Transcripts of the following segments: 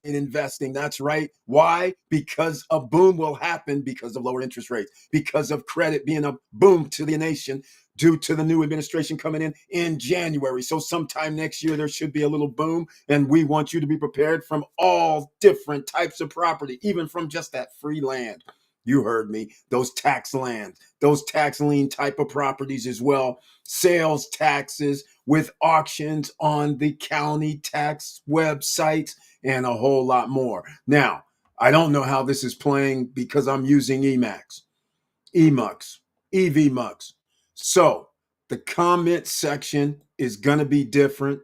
investing. That's right. Why? Because a boom will happen because of lower interest rates, because of credit being a boom to the nation due to the new administration coming in January. So sometime next year, there should be a little boom. And we want you to be prepared from all different types of property, even from just that free land. You heard me. Those tax lands, those tax lien type of properties as well. Sales taxes with auctions on the county tax websites and a whole lot more. Now, I don't know how this is playing because I'm using EMUX, EVMUX. So the comment section is going to be different.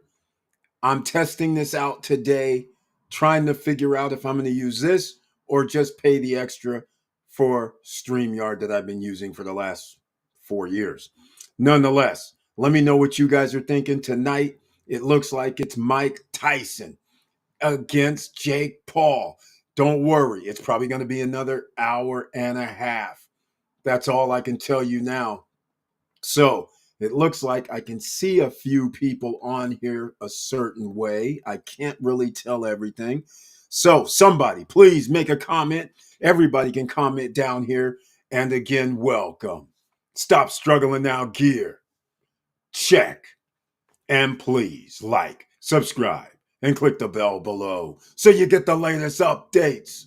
I'm testing this out today, trying to figure out if I'm going to use this or just pay the extra for StreamYard that I've been using for the last 4 years. Nonetheless, let me know what you guys are thinking tonight. It looks like it's Mike Tyson against Jake Paul. Don't worry, it's probably going to be another hour and a half. That's all I can tell you now. So it looks like I can see a few people on here a certain way. I can't really tell everything. So somebody, please make a comment. Everybody can comment down here. And again, welcome. Stop struggling now, gear. Check. And please like, subscribe, and click the bell below so you get the latest updates.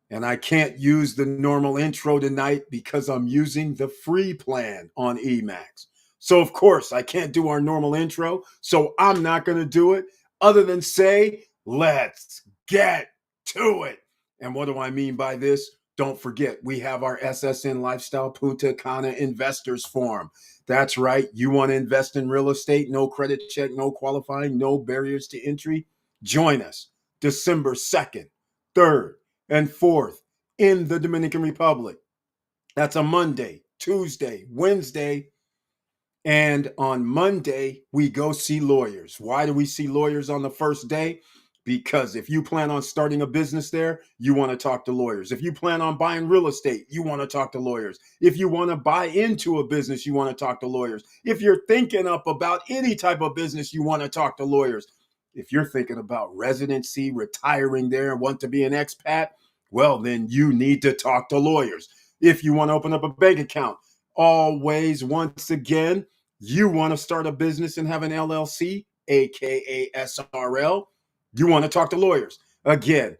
And I can't use the normal intro tonight because I'm using the free plan on Emacs. So, of course, I can't do our normal intro. So, I'm not going to do it other than say, let's get to it. And what do I mean by this? Don't forget, we have our SSN Lifestyle Punta Cana Investors Forum. That's right. You want to invest in real estate, no credit check, no qualifying, no barriers to entry? Join us December 2nd, 3rd, and 4th in the Dominican Republic. That's a Monday, Tuesday, Wednesday, and on Monday, we go see lawyers. Why do we see lawyers on the first day? Because if you plan on starting a business there, you want to talk to lawyers. If you plan on buying real estate, you want to talk to lawyers. If you want to buy into a business, you want to talk to lawyers. If you're thinking up about any type of business, you want to talk to lawyers. If you're thinking about residency, retiring there, and want to be an expat, well, then you need to talk to lawyers. If you want to open up a bank account, always, once again, you want to start a business and have an LLC, aka SRL, you want to talk to lawyers. Again,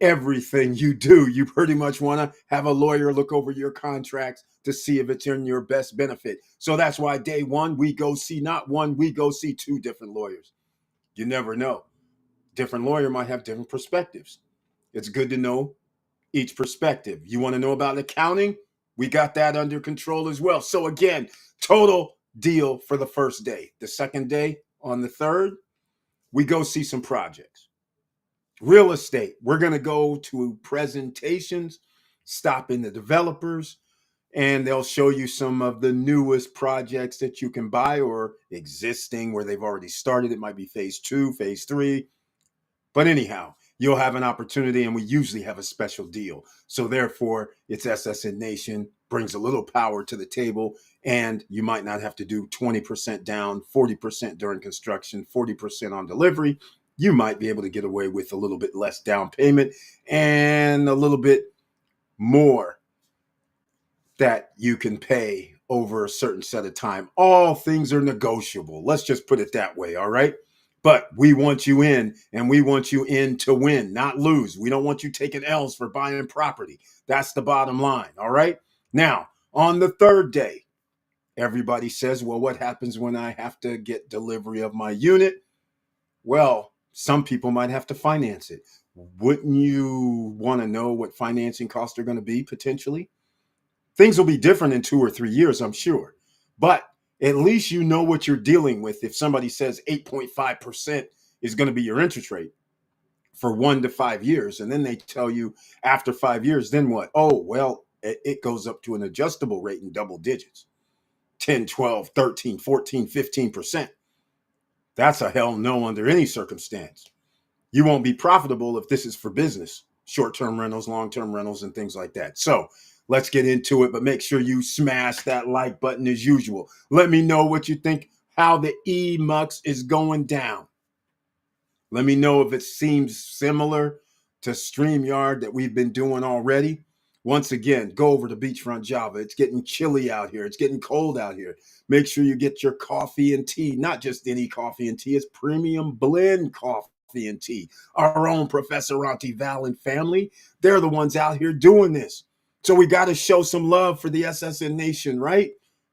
everything you do, you pretty much want to have a lawyer look over your contracts to see if it's in your best benefit. So that's why day one, we go see not one, we go see two different lawyers. You never know. Different lawyer might have different perspectives. It's good to know each perspective. You want to know about accounting? We got that under control as well. So again, total deal for the first day. The second day, on the 3rd, we go see some projects. Real estate, we're going to go to presentations, stop in the developers, and they'll show you some of the newest projects that you can buy or existing where they've already started. It might be phase 2, phase 3. But anyhow, you'll have an opportunity, and we usually have a special deal. So therefore, it's SSN Nation, brings a little power to the table, and you might not have to do 20% down, 40% during construction, 40% on delivery. You might be able to get away with a little bit less down payment and a little bit more that you can pay over a certain set of time. All things are negotiable. Let's just put it that way, all right? But we want you in, and we want you in to win, not lose. We don't want you taking L's for buying property. That's the bottom line, all right? Now, on the 3rd day, everybody says, well, what happens when I have to get delivery of my unit? Well, some people might have to finance it. Wouldn't you want to know what financing costs are going to be potentially? Things will be different in 2 or 3 years, I'm sure. But at least you know what you're dealing with. If somebody says 8.5% is going to be your interest rate for 1 to 5 years, and then they tell you after 5 years, then what? Oh, well, it goes up to an adjustable rate in double digits, 10, 12, 13, 14, 15%. That's a hell no under any circumstance. You won't be profitable if this is for business, short-term rentals, long-term rentals, and things like that. So let's get into it, but make sure you smash that like button as usual. Let me know what you think, how the EMUX is going down. Let me know if it seems similar to StreamYard that we've been doing already. Once again, go over to Beachfront Java. It's getting chilly out here. It's getting cold out here. Make sure you get your coffee and tea, not just any coffee and tea, it's premium blend coffee and tea. Our own Professor Auntie Val and family, they're the ones out here doing this. So we got to show some love for the SSN Nation, right?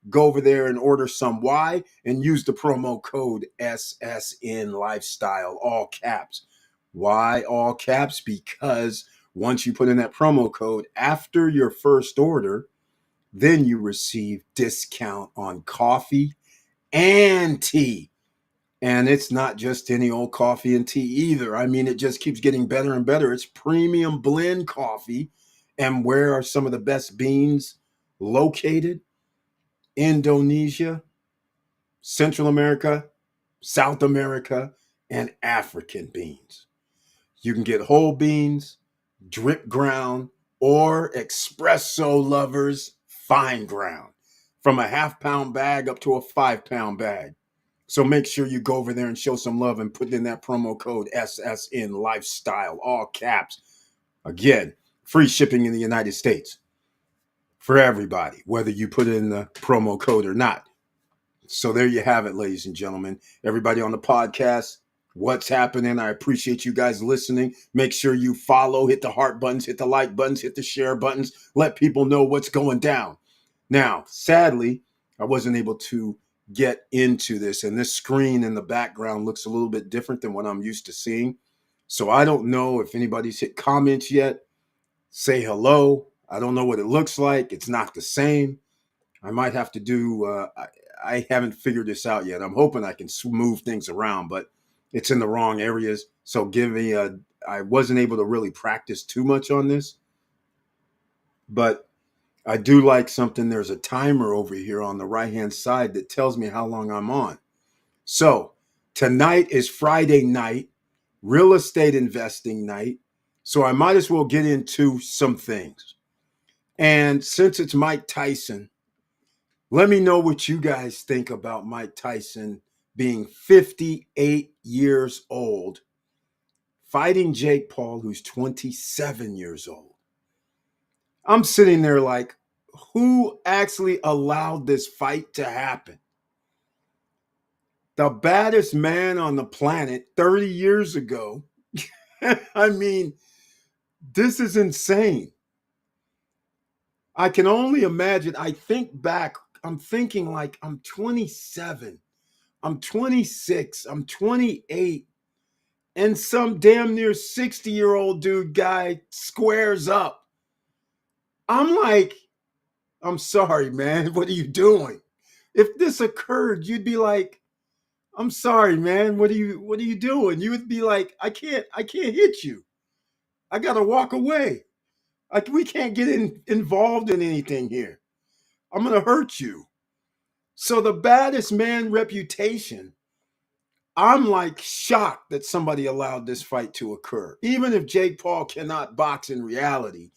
Go over there and order some. Why? And use the promo code SSN Lifestyle, all caps. Why all caps? Because once you put in that promo code after your first order, then you receive discount on coffee and tea. And it's not just any old coffee and tea either. I mean, it just keeps getting better and better. It's premium blend coffee. And where are some of the best beans located? Indonesia, Central America, South America, and African beans. You can get whole beans, drip ground, or espresso lovers fine ground from a half-pound bag up to a 5-pound bag. So make sure you go over there and show some love and put in that promo code SSN Lifestyle, all caps. Again, free shipping in the United States for everybody, whether you put in the promo code or not. So there you have it, ladies and gentlemen. Everybody on the podcast, what's happening? I appreciate you guys listening. Make sure you follow, hit the heart buttons, hit the like buttons, hit the share buttons. Let people know what's going down. Now, sadly, I wasn't able to get into this, and this screen in the background looks a little bit different than what I'm used to seeing. So I don't know if anybody's hit comments yet. Say hello. I don't know what it looks like. It's not the same. I might have to do, I haven't figured this out yet. I'm hoping I can move things around, but it's in the wrong areas. So I wasn't able to really practice too much on this, but I do like something. There's a timer over here on the right-hand side that tells me how long I'm on. So tonight is Friday night, real estate investing night. So I might as well get into some things. And since it's Mike Tyson, let me know what you guys think about Mike Tyson being 58 years old, fighting Jake Paul, who's 27 years old. I'm sitting there like, who actually allowed this fight to happen? The baddest man on the planet 30 years ago. I mean, this is insane. I can only imagine. I think back, I'm thinking like I'm 27, I'm 26, I'm 28, and some damn near 60-year-old dude guy squares up. I'm like, I'm sorry, man. What are you doing? If this occurred, you'd be like, I'm sorry, man. What are you doing? You would be like, I can't hit you. I gotta walk away. We can't get involved in anything here. I'm gonna hurt you. So the baddest man reputation, I'm like shocked that somebody allowed this fight to occur. Even if Jake Paul cannot box in reality,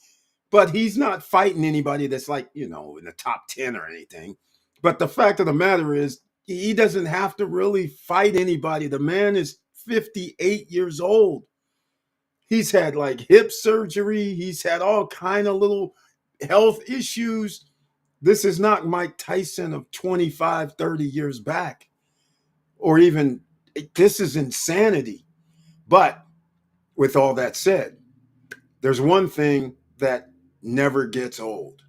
but he's not fighting anybody that's like, in the top 10 or anything. But the fact of the matter is, he doesn't have to really fight anybody. The man is 58 years old. He's had like hip surgery. He's had all kind of little health issues. This is not Mike Tyson of 25, 30 years back, or even, this is insanity. But with all that said, there's one thing that never gets old,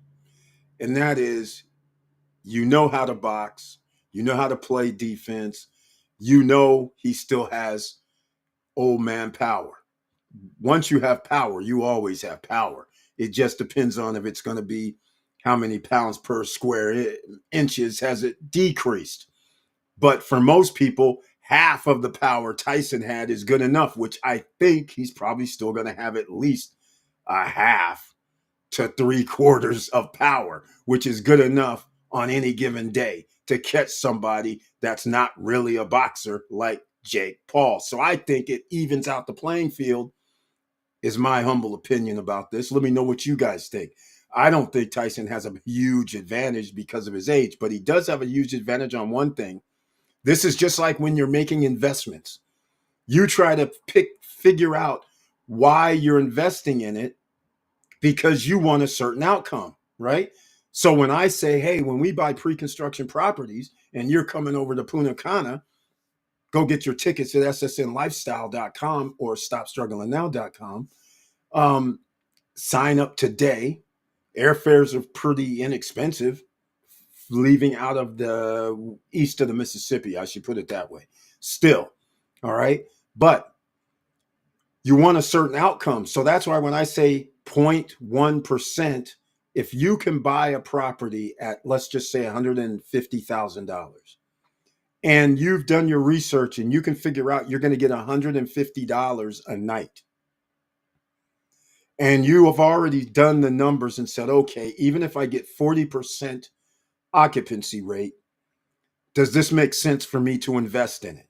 and that is, you know how to box, you know how to play defense, he still has old man power. Once you have power, you always have power. It just depends on if it's going to be how many pounds per square inches has it decreased. But for most people, half of the power Tyson had is good enough, which I think he's probably still going to have at least a half to 3/4 of power, which is good enough on any given day to catch somebody that's not really a boxer like Jake Paul. So I think it evens out the playing field, is my humble opinion about this. Let me know what you guys think. I don't think Tyson has a huge advantage because of his age, but he does have a huge advantage on one thing. This is just like when you're making investments. You try to figure out why you're investing in it because you want a certain outcome, right? So when I say, hey, when we buy pre-construction properties and you're coming over to Punta Cana, go get your tickets at ssnlifestyle.com or stopstrugglingnow.com. Sign up today. Airfares are pretty inexpensive, leaving out of the east of the Mississippi. I should put it that way. Still, all right. But you want a certain outcome. So that's why when I say 0.1%, if you can buy a property at, let's just say, $150,000, and you've done your research and you can figure out you're going to get $150 a night, and you have already done the numbers and said, okay, even if I get 40% occupancy rate, does this make sense for me to invest in it?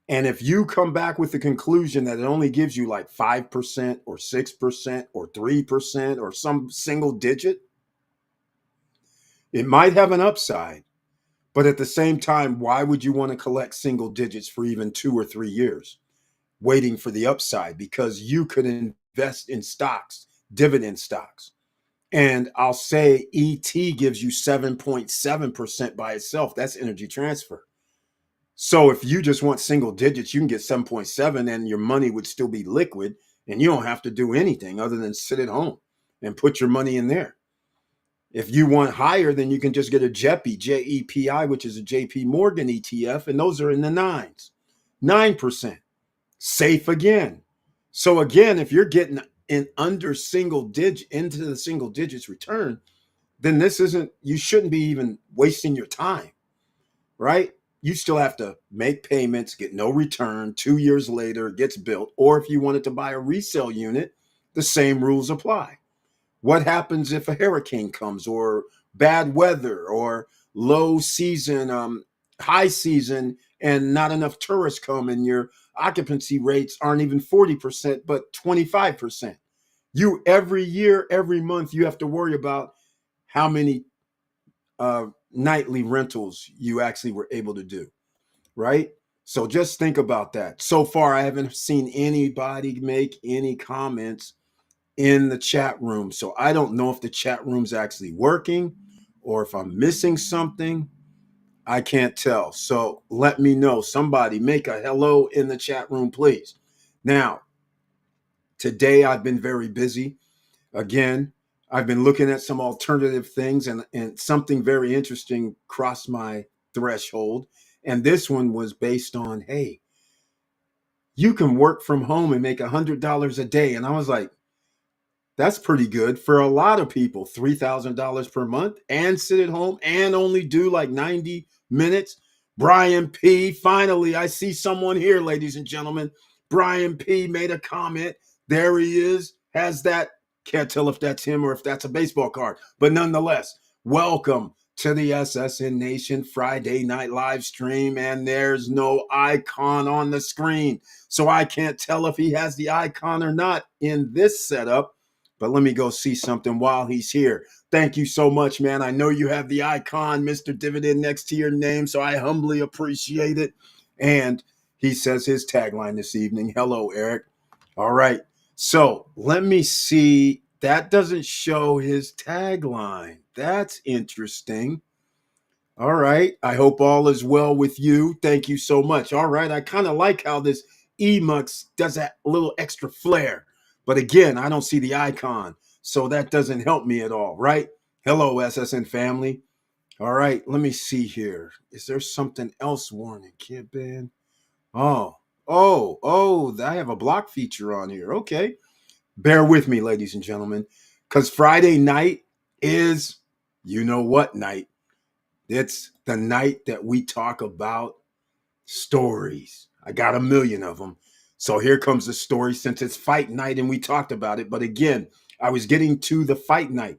And if you come back with the conclusion that it only gives you like 5% or 6% or 3% or some single digit, it might have an upside. But at the same time, why would you want to collect single digits for even 2 or 3 years waiting for the upside? Because you could invest in stocks, dividend stocks. And I'll say ET gives you 7.7% by itself. That's energy transfer. So if you just want single digits, you can get 7.7 and your money would still be liquid and you don't have to do anything other than sit at home and put your money in there. If you want higher, then you can just get a JEPI, JEPI, which is a JP Morgan ETF, and those are in the nines, 9%. Safe again. So again, if you're getting in under single digit into the single digits return, then this isn't, you shouldn't be even wasting your time, right? You still have to make payments, get no return. 2 years later, it gets built. Or if you wanted to buy a resale unit, the same rules apply. What happens if a hurricane comes or bad weather or low season, high season, and not enough tourists come and your occupancy rates aren't even 40%, but 25%? You every year, every month, you have to worry about how many nightly rentals you actually were able to do, right? So just think about that. So far, I haven't seen anybody make any comments in the chat room. So I don't know if the chat room's actually working or if I'm missing something. I can't tell. So let me know. Somebody make a hello in the chat room, please. Now, today I've been very busy. Again, I've been looking at some alternative things and something very interesting crossed my threshold. And this one was based on, hey, you can work from home and make $100 a day. And I was like, that's pretty good for a lot of people. $3,000 per month and sit at home and only do like 90 minutes. Brian P. Finally, I see someone here, ladies and gentlemen. Brian P. made a comment. There he is. Has that. Can't tell if that's him or if that's a baseball card. But nonetheless, welcome to the SSN Nation Friday night live stream. And there's no icon on the screen. So I can't tell if he has the icon or not in this setup. But let me go see something while he's here. Thank you so much, man. I know you have the icon, Mr. Dividend, next to your name, so I humbly appreciate it. And he says his tagline this evening. Hello, Eric. All right. So let me see. That doesn't show his tagline. That's interesting. All right. I hope all is well with you. Thank you so much. All right. I kind of like how this Emux does that little extra flair. But again, I don't see the icon. So that doesn't help me at all, right? Hello, SSN family. All right. Let me see here. Is there something else warning? Kid ban. I have a block feature on here. Okay. Bear with me, ladies and gentlemen, because Friday night is you know what night. It's the night that we talk about stories. I got a million of them. So here comes the story since it's fight night and we talked about it. But again, I was getting to the fight night.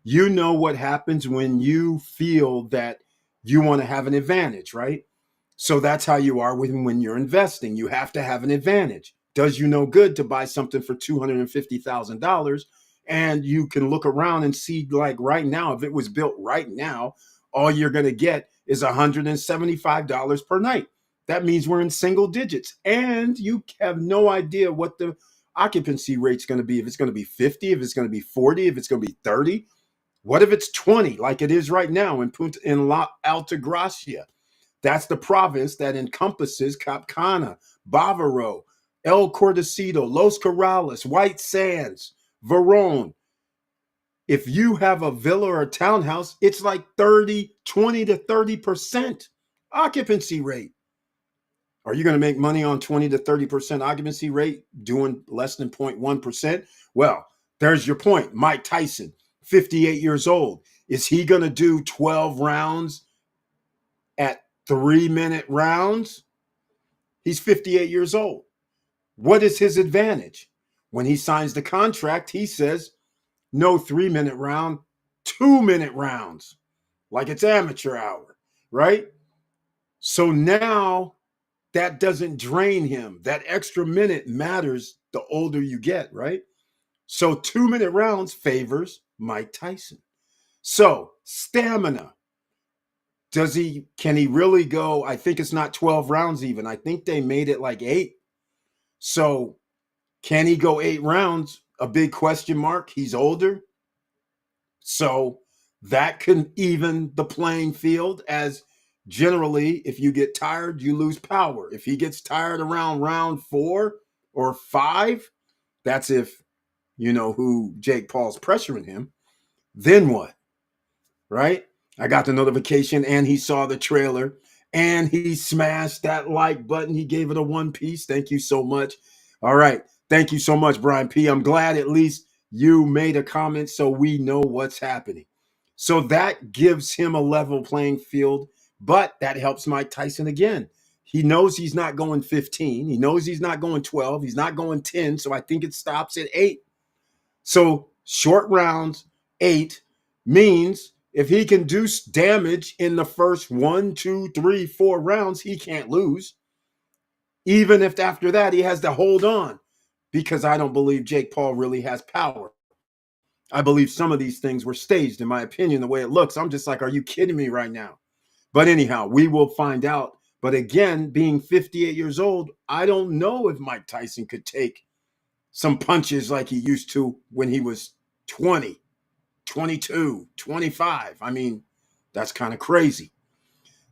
You know what happens when you feel that you want to have an advantage, right? So that's how you are when you're investing. You have to have an advantage. Does you no good to buy something for $250,000 and you can look around and see, like right now, if it was built right now, all you're going to get is $175 per night. That means we're in single digits. And you have no idea what the occupancy rate's going to be. If it's going to be 50, if it's going to be 40, if it's going to be 30. What if it's 20, like it is right now in La Altagracia? That's the province that encompasses Cap Cana, Bavaro, El Cordacito, Los Corrales, White Sands, Verone. If you have a villa or a townhouse, it's like 20 to 30% occupancy rate. Are you going to make money on 20 to 30% occupancy rate doing less than 0.1%? Well, there's your point. Mike Tyson, 58 years old. Is he going to do 12 rounds at 3-minute rounds? He's 58 years old. What is his advantage? When he signs the contract, he says, no 3-minute round, 2-minute rounds, like it's amateur hour, right? So now that doesn't drain him. That extra minute matters the older you get, right? So 2-minute rounds favors Mike Tyson. So stamina. Can he really go? I think it's not 12 rounds even. I think they made it like 8. So can he go 8 rounds? A big question mark. He's older. So that can even the playing field, as generally, if you get tired, you lose power. If he gets tired around round 4 or 5, that's if you know who Jake Paul's pressuring him. Then what? Right? I got the notification and he saw the trailer and he smashed that like button. He gave it a 1 piece. Thank you so much. All right. Thank you so much, Brian P. I'm glad at least you made a comment so we know what's happening. So that gives him a level playing field, but that helps Mike Tyson again. He knows he's not going 15. He knows he's not going 12. He's not going 10. So I think it stops at 8. So short rounds, 8 means if he can do damage in the first 1, 2, 3, 4 rounds, he can't lose. Even if after that he has to hold on, because I don't believe Jake Paul really has power. I believe some of these things were staged, in my opinion, the way it looks. I'm just like, are you kidding me right now? But anyhow, we will find out. But again, being 58 years old, I don't know if Mike Tyson could take some punches like he used to when he was 20. 22, 25. I mean, that's kind of crazy.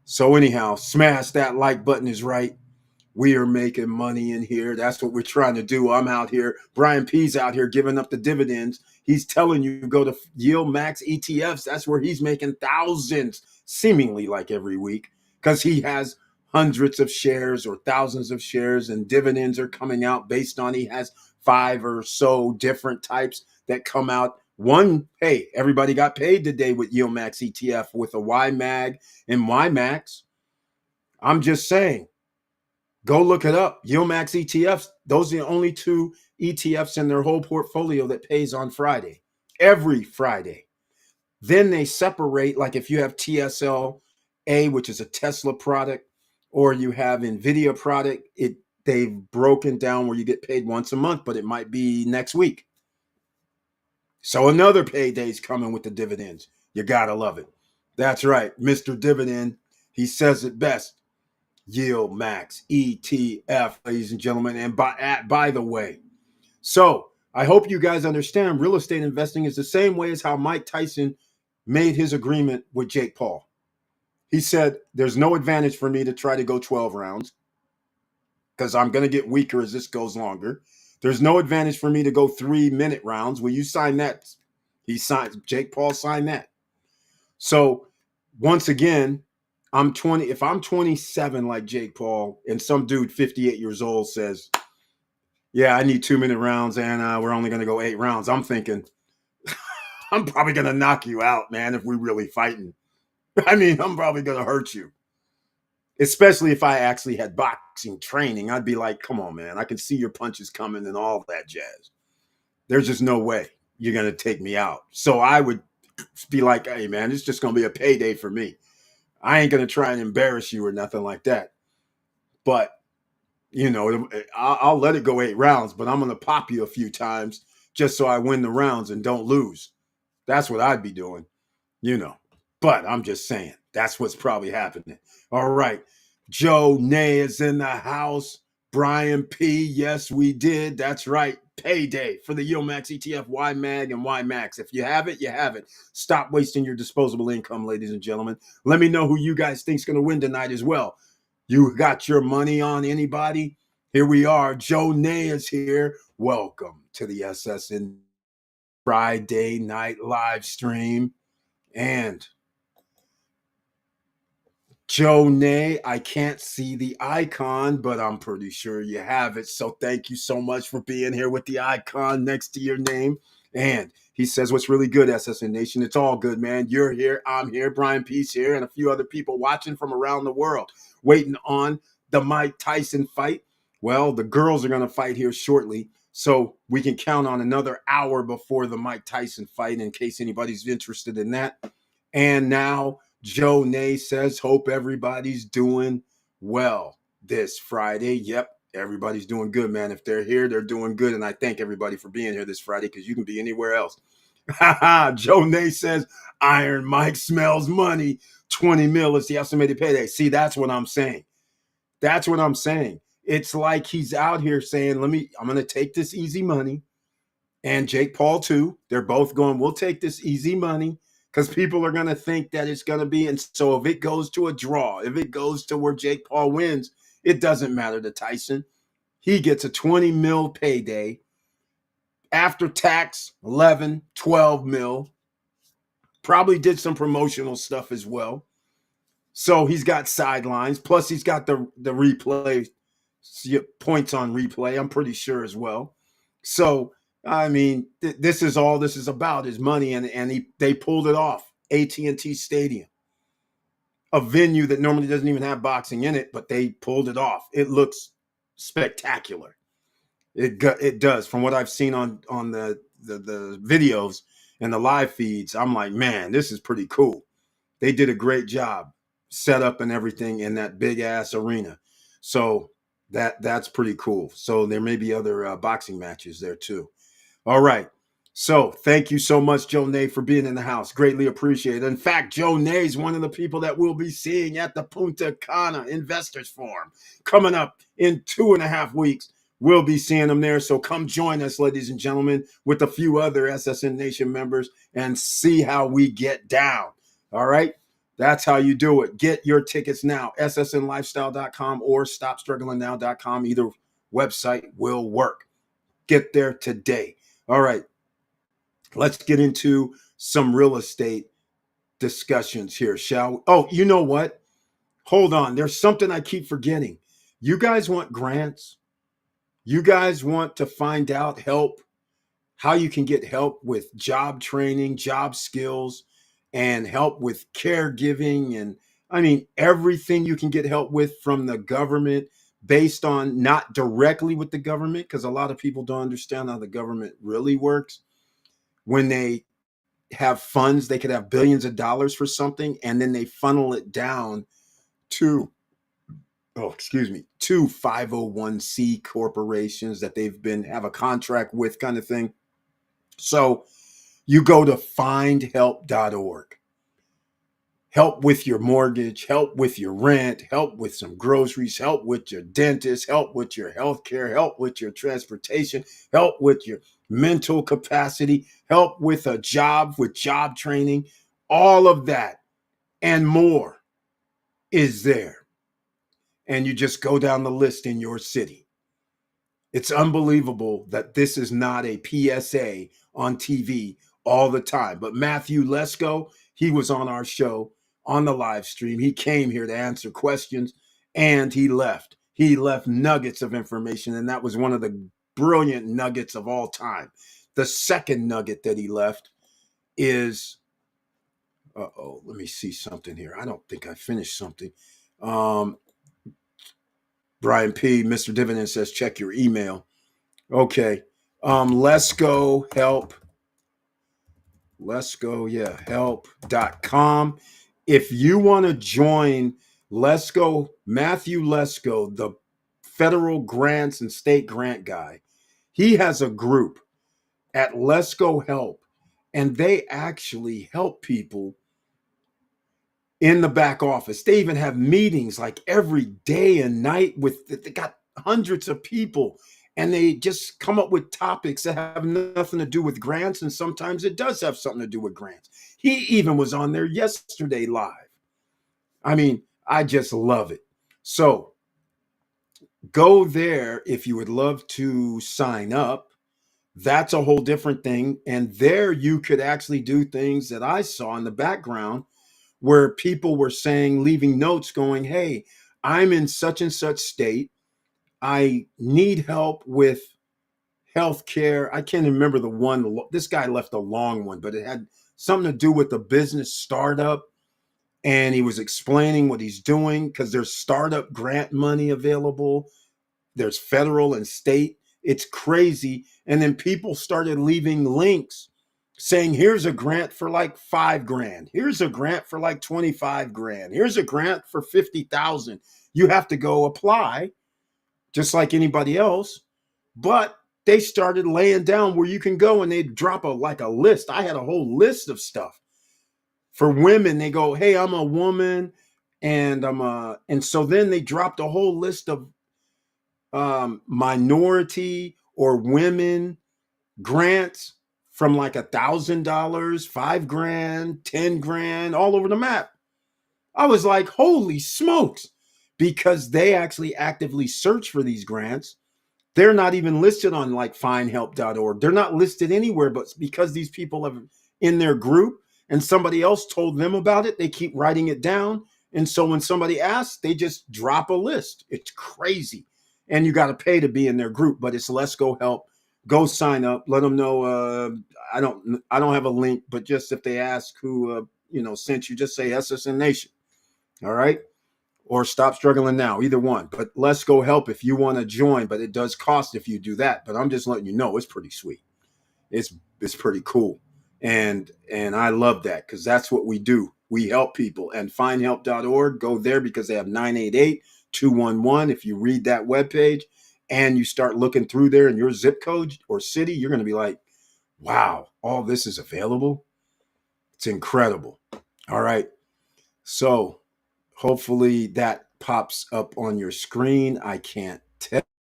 So anyhow, smash that like button is right. We are making money in here. That's what we're trying to do. I'm out here. Brian P's out here giving up the dividends. He's telling you go to Yield Max ETFs. That's where he's making thousands, seemingly like every week, because he has hundreds of shares or thousands of shares, and dividends are coming out based on he has 5 or so different types that come out. One, hey, everybody got paid today with Yield Max ETF with a YMAG and YMAX. I'm just saying, go look it up. Yield Max ETFs, those are the only 2 ETFs in their whole portfolio that pays on Friday, every Friday. Then they separate, like if you have TSLA, which is a Tesla product, or you have NVIDIA product, they've broken down where you get paid once a month, but it might be next week. So another payday's coming with the dividends. You gotta love it. That's right, Mr. Dividend. He says it best. Yield Max ETF, ladies and gentlemen. And by the way, so I hope you guys understand real estate investing is the same way as how Mike Tyson made his agreement with Jake Paul. He said, there's no advantage for me to try to go 12 rounds because I'm going to get weaker as this goes longer. There's no advantage for me to go 3-minute rounds. Will you sign that? Jake Paul signed that. So once again, I'm 20. If I'm 27 like Jake Paul and some dude 58 years old says, yeah, I need 2-minute rounds and we're only going to go 8 rounds, I'm thinking, I'm probably going to knock you out, man, if we're really fighting. I mean, I'm probably going to hurt you. Especially if I actually had boxing training. I'd be like, come on, man, I can see your punches coming and all that jazz. There's just no way you're going to take me out. So I would be like, hey, man, it's just going to be a payday for me. I ain't going to try and embarrass you or nothing like that. But, you know, I'll let it go 8 rounds, but I'm going to pop you a few times just so I win the rounds and don't lose. That's what I'd be doing, you know. But I'm just saying, that's what's probably happening. All right. Joe Nay is in the house. Brian P. Yes, we did. That's right. Payday for the YoMax ETF, YMAG, and YMAX. If you have it, you have it. Stop wasting your disposable income, ladies and gentlemen. Let me know who you guys think's going to win tonight as well. You got your money on anybody? Here we are. Joe Nay is here. Welcome to the SSN Friday night live stream. And Joe Nay, I can't see the icon, but I'm pretty sure you have it. So thank you so much for being here with the icon next to your name. And he says, what's really good, SSN Nation? It's all good, man. You're here, I'm here, Brian Peace here, and a few other people watching from around the world, waiting on the Mike Tyson fight. Well, the girls are going to fight here shortly. So we can count on another hour before the Mike Tyson fight in case anybody's interested in that. And now Joe Nay says, hope everybody's doing well this Friday. Yep, everybody's doing good, man. If they're here, they're doing good. And I thank everybody for being here this Friday because you can be anywhere else. Joe Nay says, Iron Mike smells money. 20 mil is the estimated payday. See, that's what I'm saying. That's what I'm saying. It's like he's out here saying, I'm going to take this easy money. And Jake Paul, too. They're both going, we'll take this easy money because people are going to think that it's going to be. And so if it goes to a draw, if it goes to where Jake Paul wins, it doesn't matter to Tyson. He gets a 20 mil payday. After tax, 11, 12 mil. Probably did some promotional stuff as well. So he's got sidelines. Plus, he's got the replay, points on replay, I'm pretty sure as well. So, I mean, this is all this is about is money, and they pulled it off. AT&T Stadium, a venue that normally doesn't even have boxing in it, but they pulled it off. It looks spectacular. It does. From what I've seen on the videos and the live feeds, I'm like, man, this is pretty cool. They did a great job, set up and everything in that big ass arena. So that's pretty cool. So there may be other boxing matches there too. All right. So thank you so much, Joe Nay, for being in the house. Greatly appreciated. In fact, Joe Nay is one of the people that we'll be seeing at the Punta Cana Investors Forum coming up in 2.5 weeks. We'll be seeing them there. So come join us, ladies and gentlemen, with a few other SSN Nation members and see how we get down. All right. That's how you do it. Get your tickets now, ssnlifestyle.com or stopstrugglingnow.com. Either website will work. Get there today. All right. Let's get into some real estate discussions here, shall we? Oh, you know what? Hold on. There's something I keep forgetting. You guys want grants? You guys want to find out how you can get help with job training, job skills, and help with caregiving, and I mean everything you can get help with from the government based on not directly with the government, because a lot of people don't understand how the government really works. When they have funds, they could have billions of dollars for something, and then they funnel it down to to 501c corporations that have a contract with, kind of thing. So you go to findhelp.org. Help with your mortgage, help with your rent, help with some groceries, help with your dentist, help with your health care, help with your transportation, help with your mental capacity, help with a job, with job training. All of that and more is there. And you just go down the list in your city. It's unbelievable that this is not a PSA on TV all the time. But Matthew Lesko, he was on our show on the live stream. He came here to answer questions and he left. He left nuggets of information, and that was one of the brilliant nuggets of all time. The second nugget that he left is, let me see something here. I don't think I finished something. Brian P., Mr. Dividend says, check your email. Okay. Let's go help. Let's go, help.com. If you want to join Matthew Lesko, the federal grants and state grant guy, he has a group at Let's Go Help, and they actually help people in the back office. They even have meetings like every day and night with, they got hundreds of people, and they just come up with topics that have nothing to do with grants. And sometimes it does have something to do with grants. He even was on there yesterday live. I mean, I just love it. So go there if you would love to sign up. That's a whole different thing. And there you could actually do things that I saw in the background where people were saying, leaving notes going, hey, I'm in such and such state. I need help with healthcare. I can't remember the one. This guy left a long one, but it had something to do with the business startup. And he was explaining what he's doing because there's startup grant money available. There's federal and state. It's crazy. And then people started leaving links saying, here's a grant for like $5,000. Here's a grant for like 25 grand. Here's a grant for 50,000. You have to go apply just like anybody else. But they started laying down where you can go, and they drop a list. I had a whole list of stuff for women. They go, hey, I'm a woman, and and so then they dropped a whole list of minority or women grants from like $1,000, 5 grand, 10 grand, all over the map. I was like, holy smokes, because they actually actively search for these grants. They're not even listed on like findhelp.org. They're not listed anywhere, but because these people have in their group and somebody else told them about it, they keep writing it down. And so when somebody asks, they just drop a list. It's crazy. And you got to pay to be in their group, but it's Let's Go Help. Go sign up. Let them know. I don't have a link, but just if they ask who sent you, just say SSN Nation. All right. Or Stop Struggling Now, either one. But Let's Go Help if you want to join, but it does cost if you do that. But I'm just letting you know it's pretty sweet. It's pretty cool. And I love that because that's what we do. We help people. And findhelp.org, go there because they have 988-211. If you read that webpage and you start looking through there in your zip code or city, you're going to be like, wow, all this is available. It's incredible. All right. So hopefully that pops up on your screen. I can't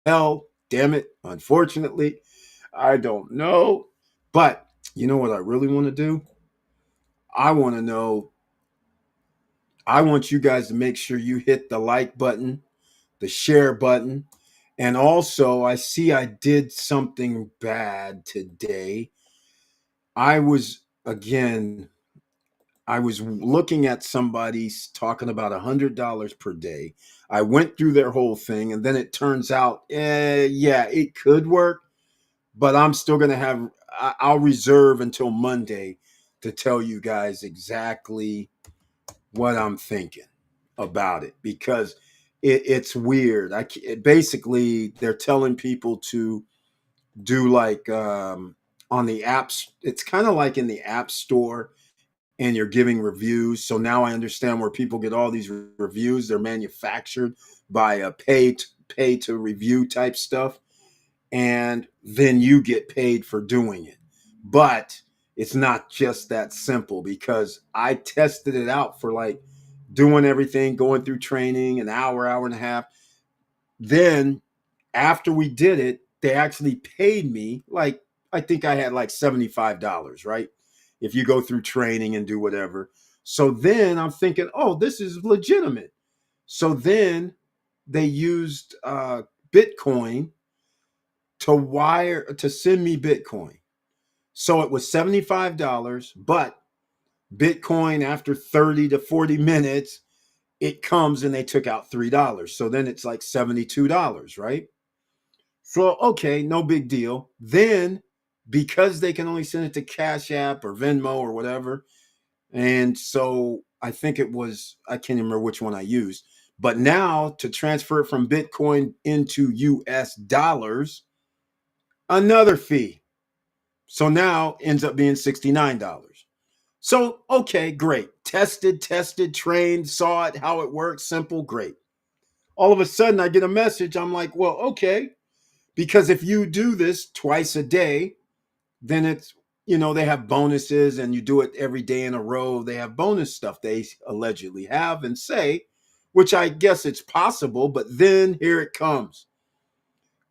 tell. Damn it. Unfortunately, I don't know. But you know what I really want to do? I want to know. I want you guys to make sure you hit the like button, the share button. And also, I see I did something bad today. I was, again, I was looking at somebody talking about $100 per day. I went through their whole thing, and then it turns out, yeah, it could work, but I'm still going to have, I'll reserve until Monday to tell you guys exactly what I'm thinking about it because it's weird. Basically, they're telling people to do like on the apps. It's kind of like in the App Store and you're giving reviews. So now I understand where people get all these reviews. They're manufactured by a pay to review type stuff. And then you get paid for doing it. But it's not just that simple because I tested it out for like doing everything, going through training, an hour and a half. Then after we did it, they actually paid me like, I think I had like $75, right? If you go through training and do whatever. So then I'm thinking, oh, this is legitimate. So then they used Bitcoin to send me Bitcoin. So it was $75, but Bitcoin after 30 to 40 minutes, it comes and they took out $3. So then it's like $72, right? So, okay, no big deal. Then because they can only send it to Cash App or Venmo or whatever, and so I think it was, I can't remember which one I used, but now to transfer it from Bitcoin into US dollars, another fee. So now ends up being $69. So, okay, great. Tested, trained, saw it, how it works, simple, great. All of a sudden I get a message. I'm like, well, okay, because if you do this twice a day, then it's they have bonuses and you do it every day in a row. They have bonus stuff they allegedly have and say, which I guess it's possible, but then here it comes.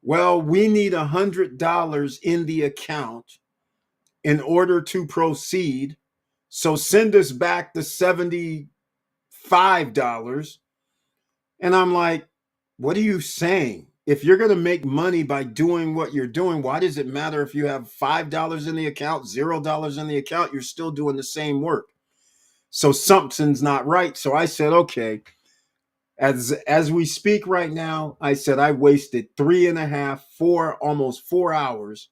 Well, we need $100 in the account in order to proceed. So send us back the $75. And I'm like, what are you saying? If you're going to make money by doing what you're doing, why does it matter if you have $5 in the account, $0 in the account? You're still doing the same work. So something's not right. So I said, okay, as we speak right now, I said I wasted 3.5, 4, almost 4 hours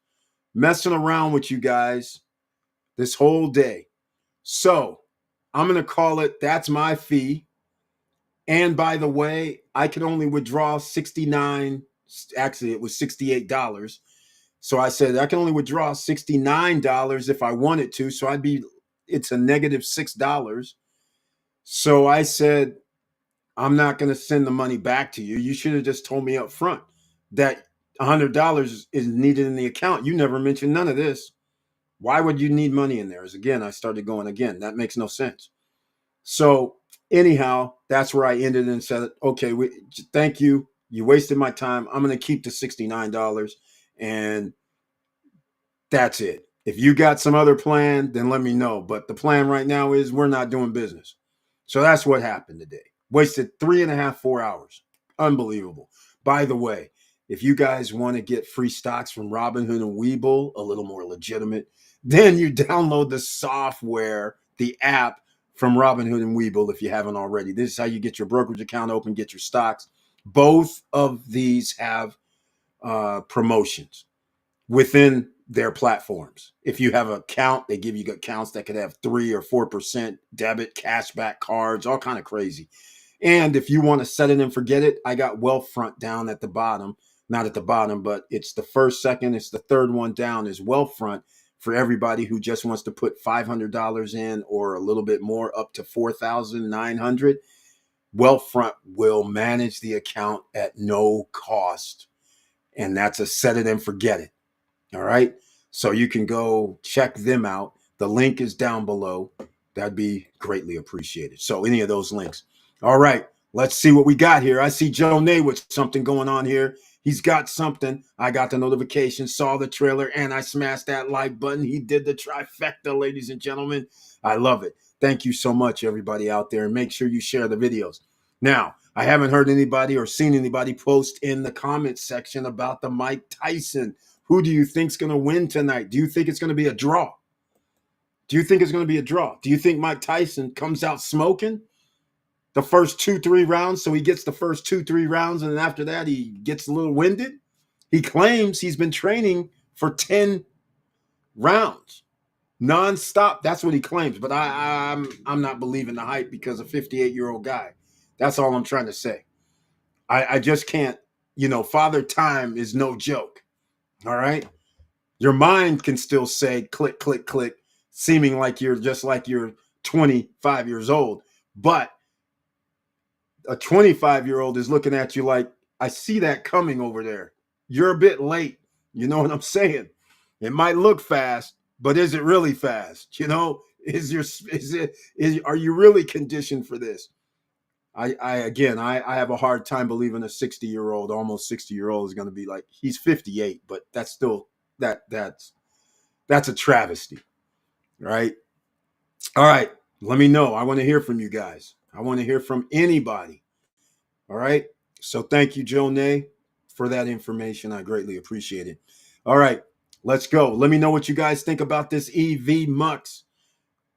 messing around with you guys this whole day. So I'm going to call it, that's my fee. And by the way, I could only withdraw 69, actually it was $68. So I said I can only withdraw $69 if I wanted to. So it's a negative $6. So I said, I'm not going to send the money back to you. You should have just told me up front that $100 is needed in the account. You never mentioned none of this. Why would you need money in there? As again, I started going again. That makes no sense. So anyhow, that's where I ended and said, okay, thank you. You wasted my time. I'm going to keep the $69 and that's it. If you got some other plan, then let me know. But the plan right now is we're not doing business. So that's what happened today. Wasted 3.5, 4 hours. Unbelievable. By the way, if you guys want to get free stocks from Robinhood and Webull, a little more legitimate, then you download the software, the app from Robinhood and Webull if you haven't already. This is how you get your brokerage account open, get your stocks. Both of these have promotions within their platforms. If you have an account, they give you accounts that could have 3 or 4% debit, cashback cards, all kind of crazy. And if you want to set it and forget it, I got Wealthfront down at the bottom. Not at the bottom, but it's the first, second, it's the third one down is Wealthfront for everybody who just wants to put $500 in or a little bit more up to $4,900. Wealthfront will manage the account at no cost. And that's a set it and forget it. All right. So you can go check them out. The link is down below. That'd be greatly appreciated. So any of those links. All right. Let's see what we got here. I see Joe Nay with something going on here. He's got something. I got the notification, saw the trailer, and I smashed that like button. He did the trifecta, ladies and gentlemen. I love it. Thank you so much, everybody out there. And make sure you share the videos. Now, I haven't heard anybody or seen anybody post in the comments section about the Mike Tyson. Who do you think's going to win tonight? Do you think it's going to be a draw? Do you think it's going to be a draw? Do you think Mike Tyson comes out smoking the first 2-3 rounds? So he gets the first 2-3 rounds, and then after that, he gets a little winded. He claims he's been training for 10 rounds nonstop. That's what he claims. But I'm not believing the hype because a 58-year-old guy. That's all I'm trying to say. I just can't. Father Time is no joke. All right. Your mind can still say click, click, click, seeming like you're 25 years old. But a 25-year-old is looking at you like, I see that coming over there. You're a bit late. You know what I'm saying? It might look fast, but is it really fast? Are you really conditioned for this? I have a hard time believing a 60-year-old, almost 60-year-old is going to be like, he's 58, but that's still that's a travesty, right? All right, let me know. I want to hear from you guys. I want to hear from anybody. All right. So thank you, Joe Nay, for that information. I greatly appreciate it. All right, let's go. Let me know what you guys think about this EV Mux.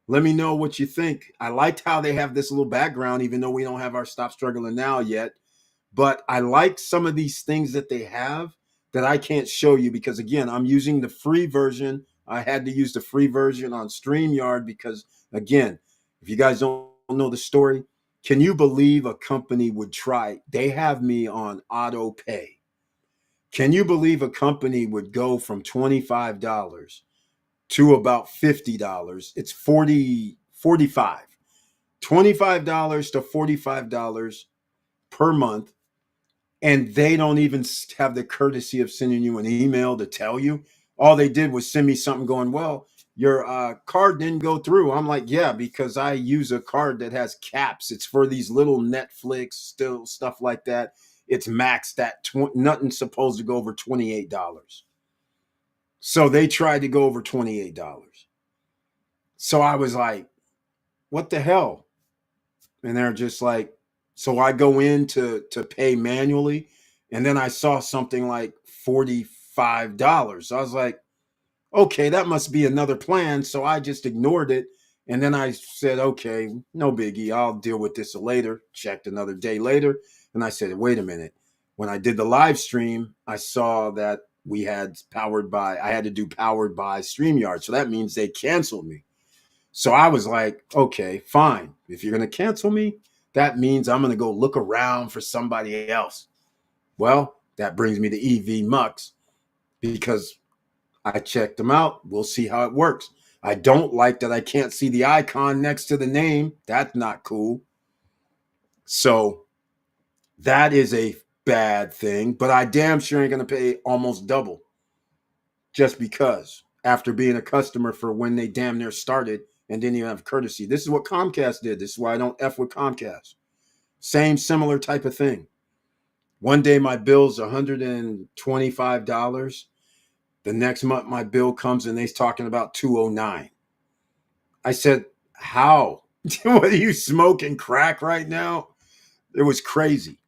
Let me know what you think. I liked how they have this little background, even though we don't have our Stop Struggling Now yet. But I like some of these things that they have that I can't show you because, again, I'm using the free version. I had to use the free version on StreamYard because, again, if you guys don't know the story, can you believe a company would try? They have me on auto pay. Can you believe a company would go from $25 to about $50? It's 45 $25 to $45 per month. And they don't even have the courtesy of sending you an email to tell you. All they did was send me something going, well, your card didn't go through. I'm like, yeah, because I use a card that has caps. It's for these little Netflix, still stuff like that. It's maxed at nothing's supposed to go over $28. So they tried to go over $28. So I was like, what the hell? And they're just like, so I go in to pay manually, and then I saw something like $45. I was like, okay, that must be another plan. So I just ignored it. And then I said, okay, no biggie. I'll deal with this later. Checked another day later. And I said, wait a minute. When I did the live stream, I saw that I had to do powered by StreamYard. So that means they canceled me. So I was like, okay, fine. If you're going to cancel me, that means I'm going to go look around for somebody else. Well, that brings me to EV Mux because I checked them out. We'll see how it works. I don't like that I can't see the icon next to the name. That's not cool. So that is a bad thing, but I damn sure ain't going to pay almost double just because after being a customer for when they damn near started and didn't even have courtesy. This is what Comcast did. This is why I don't F with Comcast. Same similar type of thing. One day my bill's $125. The next month my bill comes and they're talking about $209. I said, how? What are you smoking crack right now? It was crazy.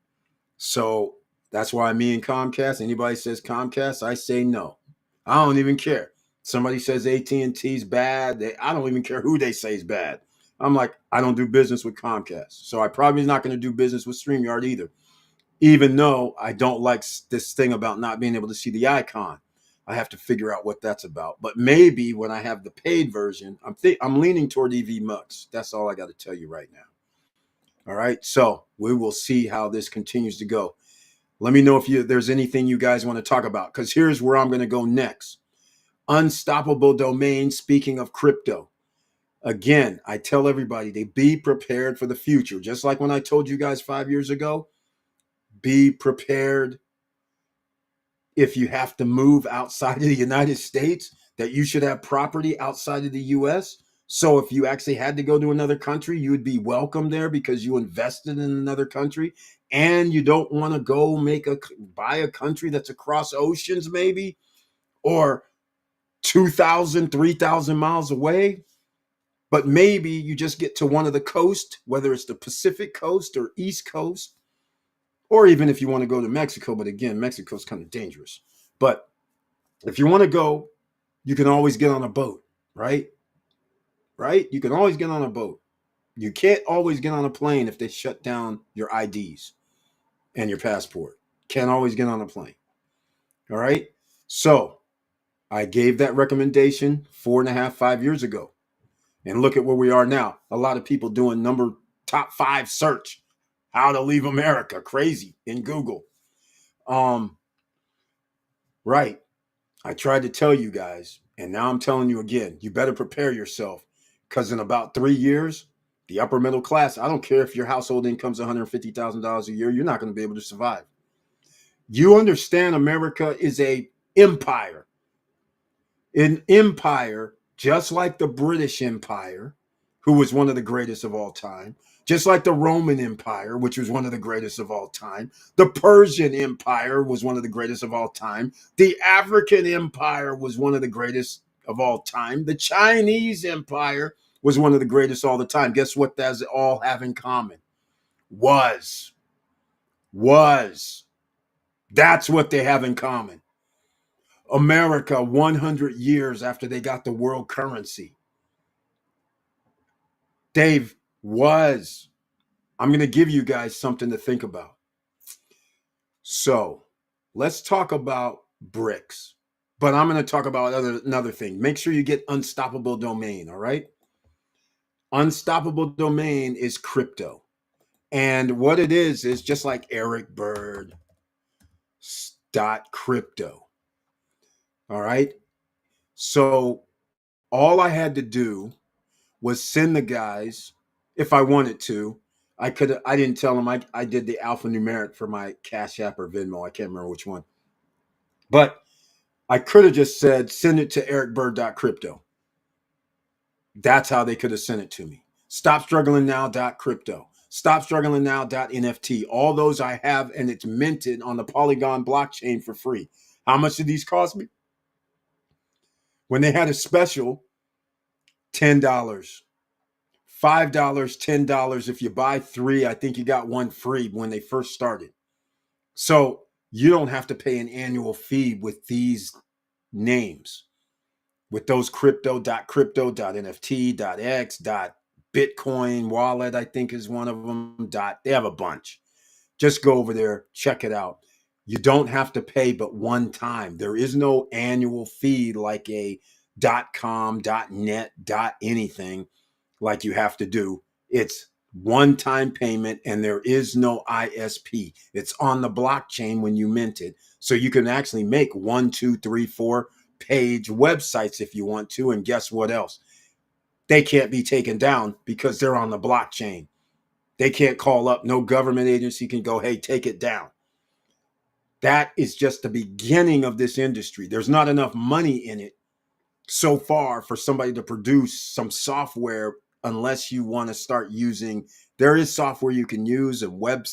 So that's why me and Comcast, anybody says Comcast, I say no. I don't even care. Somebody says AT&T's bad. I don't even care who they say is bad. I'm like, I don't do business with Comcast. So I probably not going to do business with StreamYard either. Even though I don't like this thing about not being able to see the icon. I have to figure out what that's about. But maybe when I have the paid version, I'm leaning toward EV Mux. That's all I got to tell you right now. All right. So we will see how this continues to go. Let me know if there's anything you guys want to talk about, because here's where I'm going to go next. Unstoppable domain. Speaking of crypto, again, I tell everybody to be prepared for the future. Just like when I told you guys 5 years ago, be prepared if you have to move outside of the United States, that you should have property outside of the US. So if you actually had to go to another country, you would be welcome there because you invested in another country, and you don't want to go buy a country that's across oceans maybe, or 2,000, 3,000 miles away. But maybe you just get to one of the coast, whether it's the Pacific coast or East Coast, or even if you want to go to Mexico. But again, Mexico's kind of dangerous. But if you want to go, you can always get on a boat, right? Right? You can always get on a boat. You can't always get on a plane if they shut down your IDs and your passport. Can't always get on a plane. All right. So I gave that recommendation 4.5, 5 years ago. And look at where we are now. A lot of people doing top 5 search, how to leave America. Crazy in Google. Right. I tried to tell you guys, and now I'm telling you again, you better prepare yourself, because in about 3 years, the upper middle class, I don't care if your household income is $150,000 a year, you're not going to be able to survive. You understand America is a empire. An empire, just like the British Empire, who was one of the greatest of all time, just like the Roman Empire, which was one of the greatest of all time. The Persian Empire was one of the greatest of all time. The African Empire was one of the greatest of all time. The Chinese Empire was one of the greatest all the time. Guess what does it all have in common? Was. That's what they have in common. America, 100 years after they got the world currency, Dave, was. I'm going to give you guys something to think about. So let's talk about BRICS, but I'm going to talk about another thing. Make sure you get Unstoppable Domain. All right. Unstoppable Domain is crypto. And what it is just like Eric Bird .crypto. All right. So all I had to do was send the guys, if I wanted to. I didn't tell them I did the alphanumeric for my Cash App or Venmo. I can't remember which one. But I could have just said, send it to ericbird.crypto. That's how they could have sent it to me. Stopstrugglingnow.crypto. Stopstrugglingnow.nft. All those I have, and it's minted on the Polygon blockchain for free. How much did these cost me? When they had a special, $10. $5, $10. If you buy three, I think you got one free when they first started. So you don't have to pay an annual fee with these names, with those crypto.nft.x, Bitcoin wallet, I think is one of them. They have a bunch. Just go over there, check it out. You don't have to pay but one time. There is no annual fee like a .com, .net, .anything like you have to do. It's one-time payment, and there is no ISP. It's on the blockchain when you mint it. So you can actually make 1, 2, 3, 4 page websites if you want to. And guess what else? They can't be taken down because they're on the blockchain. They can't call up. No government agency can go, hey, take it down. That is just the beginning of this industry. There's not enough money in it so far for somebody to produce some software unless you want to start using. There is software you can use, a web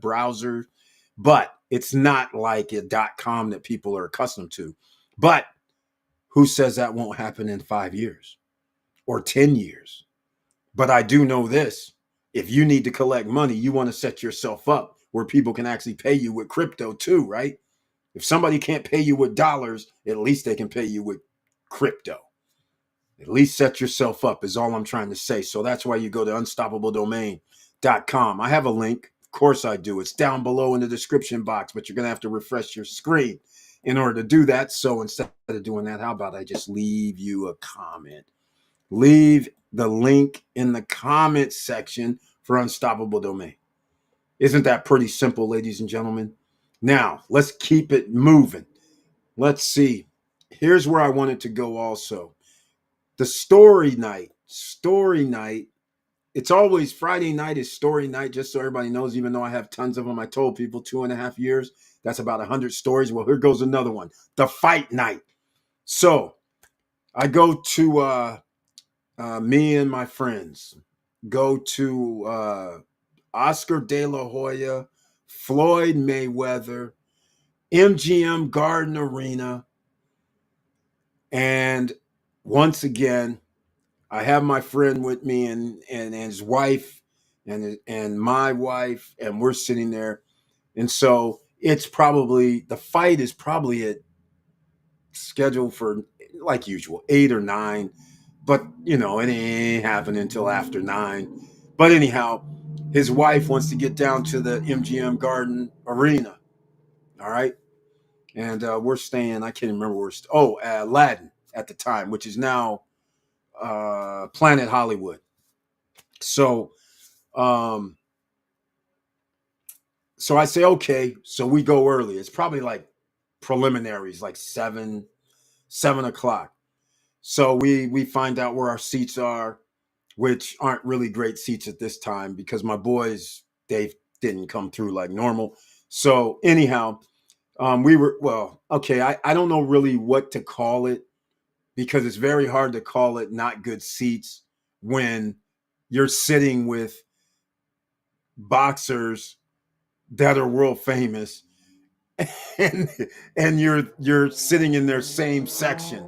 browser, but it's not like a .com that people are accustomed to. But who says that won't happen in 5 years or 10 years? But I do know this. If you need to collect money, you want to set yourself up where people can actually pay you with crypto too, right? If somebody can't pay you with dollars, at least they can pay you with crypto. At least set yourself up is all I'm trying to say. So that's why you go to unstoppabledomain.com. I have a link. Of course I do. It's down below in the description box, but you're going to have to refresh your screen in order to do that. So instead of doing that, how about I just leave you a comment? Leave the link in the comment section for Unstoppable Domain. Isn't that pretty simple, ladies and gentlemen? Now, let's keep it moving. Let's see. Here's where I wanted to go also. The story night. It's always Friday night is story night, just so everybody knows, even though I have tons of them. I told people 2.5 years. That's about 100 stories. Well, here goes another one. The fight night. So I go to me and my friends go to Oscar De La Hoya, Floyd Mayweather, MGM Garden Arena. And once again, I have my friend with me and his wife and my wife, and we're sitting there. And so the fight is probably scheduled for, like usual, 8 or 9. But, it ain't happening until after 9. But anyhow, his wife wants to get down to the MGM Garden Arena. All right. And we're staying, I can't remember where Aladdin at the time, which is now Planet Hollywood. So, um, so I say, okay, so we go early. It's probably like preliminaries, like 7 o'clock. So we find out where our seats are, which aren't really great seats at this time because my boys, they didn't come through like normal. So anyhow, we were, well, okay, I don't know really what to call it because it's very hard to call it not good seats when you're sitting with boxers that are world famous and you're sitting in their same section.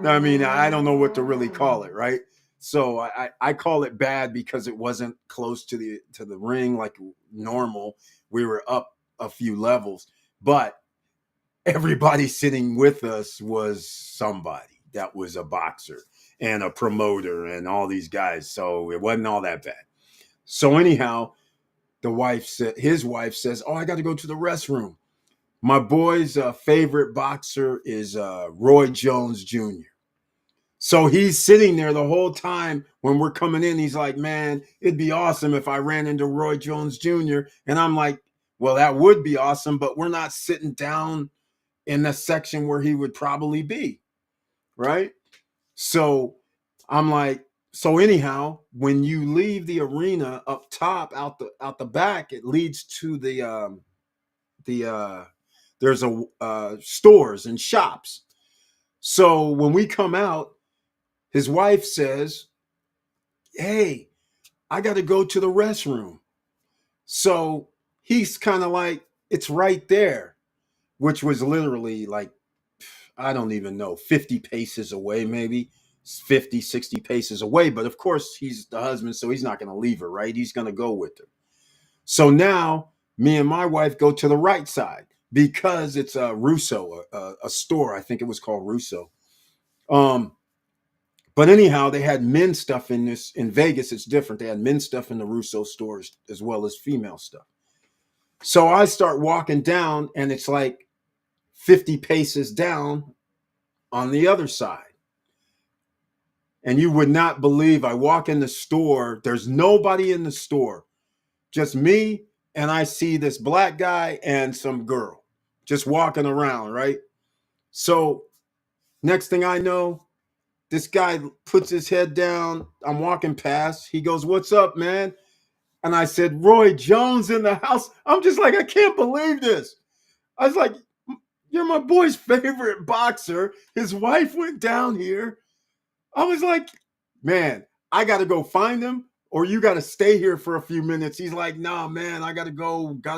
I mean, I don't know what to really call it, right? So I call it bad because it wasn't close to the ring like normal. We were up a few levels, but everybody sitting with us was somebody that was a boxer and a promoter and all these guys. So it wasn't all that bad. So anyhow, his wife says, "Oh, I got to go to the restroom." My boy's favorite boxer is Roy Jones Jr. So he's sitting there the whole time when we're coming in. He's like, "Man, it'd be awesome if I ran into Roy Jones Jr." And I'm like, "Well, that would be awesome, but we're not sitting down in the section where he would probably be." Right. So I'm like, so anyhow, when you leave the arena up top, out the back, it leads to the there's a stores and shops. So when we come out, His wife says, hey, I got to go to the restroom. So he's kind of like, it's right there, which was literally like, I don't even know, 50 paces away, maybe 50, 60 paces away. But of course, he's the husband, so he's not going to leave her, right? He's going to go with her. So now me and my wife go to the right side because it's a Russo, a store. I think it was called Russo. Um, but anyhow, they had men's stuff in Vegas. It's different. They had men's stuff in the Russo stores as well as female stuff. So I start walking down, and it's like 50 paces down on the other side. And you would not believe, I walk in the store, there's nobody in the store, just me, and I see this black guy and some girl just walking around, right? So next thing I know, this guy puts his head down. I'm walking past. He goes, what's up, man? And I said, Roy Jones in the house. I'm just like, I can't believe this. I was like, you're my boy's favorite boxer. His wife went down here. I was like, man, I got to go find him, or you got to stay here for a few minutes. He's like, nah, man, I got to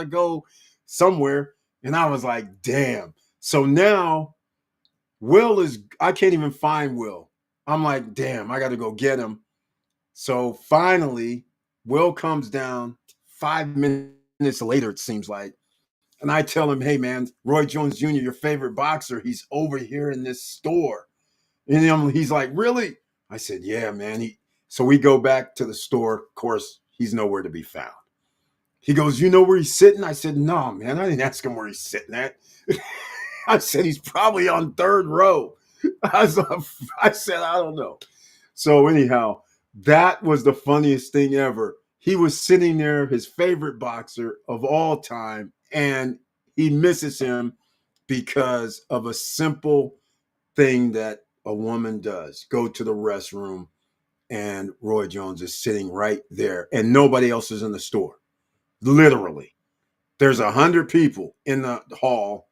go somewhere. And I was like, damn. So now I can't even find Will. I'm like, damn, I got to go get him. So finally, Will comes down 5 minutes later, it seems like. And I tell him, hey, man, Roy Jones Jr., your favorite boxer, he's over here in this store. And he's like, really? I said, yeah, man. So we go back to the store. Of course, he's nowhere to be found. He goes, you know where he's sitting? I said, no, man, I didn't ask him where he's sitting at. I said, he's probably on third row. I said, I don't know. So anyhow, that was the funniest thing ever. He was sitting there, his favorite boxer of all time, and he misses him because of a simple thing that a woman does. Go to the restroom, and Roy Jones is sitting right there, and nobody else is in the store. Literally. There's 100 people in the hall,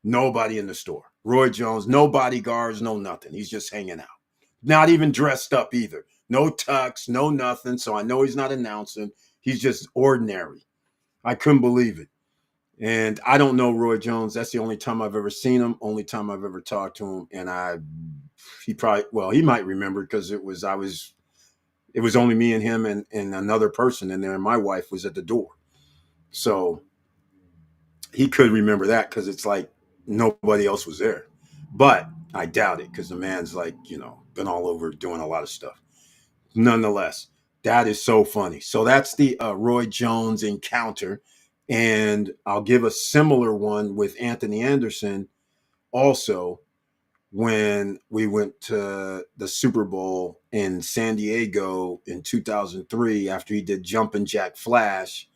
nobody in the store. Roy Jones, no bodyguards, no nothing. He's just hanging out. Not even dressed up either. No tux, no nothing. So I know he's not announcing. He's just ordinary. I couldn't believe it. And I don't know Roy Jones. That's the only time I've ever seen him, only time I've ever talked to him. And he might remember because it was only me and him and another person in there, and my wife was at the door. So he could remember that because it's like nobody else was there. But I doubt it because the man's like, been all over doing a lot of stuff. Nonetheless, that is so funny. So that's the Roy Jones encounter. And I'll give a similar one with Anthony Anderson also when we went to the Super Bowl in San Diego in 2003 after he did Jumpin' Jack Flash.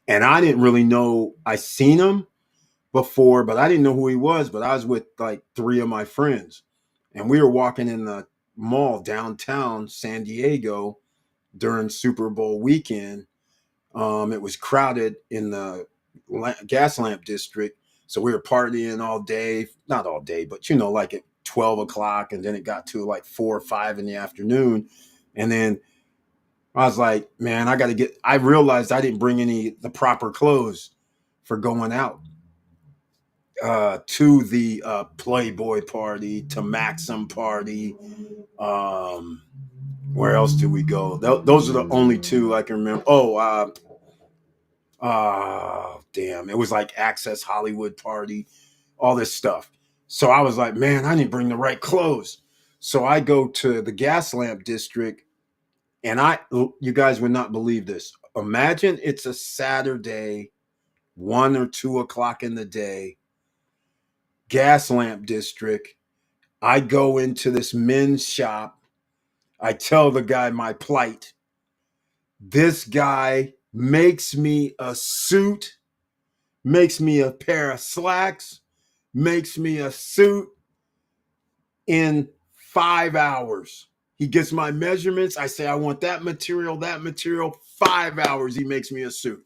And I didn't really know, I seen him before, but I didn't know who he was. But I was with like 3 of my friends, and we were walking in the mall downtown San Diego during Super Bowl weekend. It was crowded in the gas lamp district. So we were partying all day, not all day, but like at 12 o'clock. And then it got to like 4 or 5 in the afternoon. And then I was like, man, I realized I didn't bring the proper clothes for going out to the Playboy party, to Maxim party. Where else did we go? Those are the only 2 I can remember. Damn. It was like Access Hollywood party, all this stuff. So I was like, man, I didn't bring the right clothes. So I go to the gas lamp district, and you guys would not believe this. Imagine it's a Saturday, 1 or 2 o'clock in the day, gas lamp district. I go into this men's shop. I tell the guy my plight. This guy makes me a suit, makes me a pair of slacks, makes me a suit in 5 hours. He gets my measurements. I say, I want that material. 5 hours, he makes me a suit.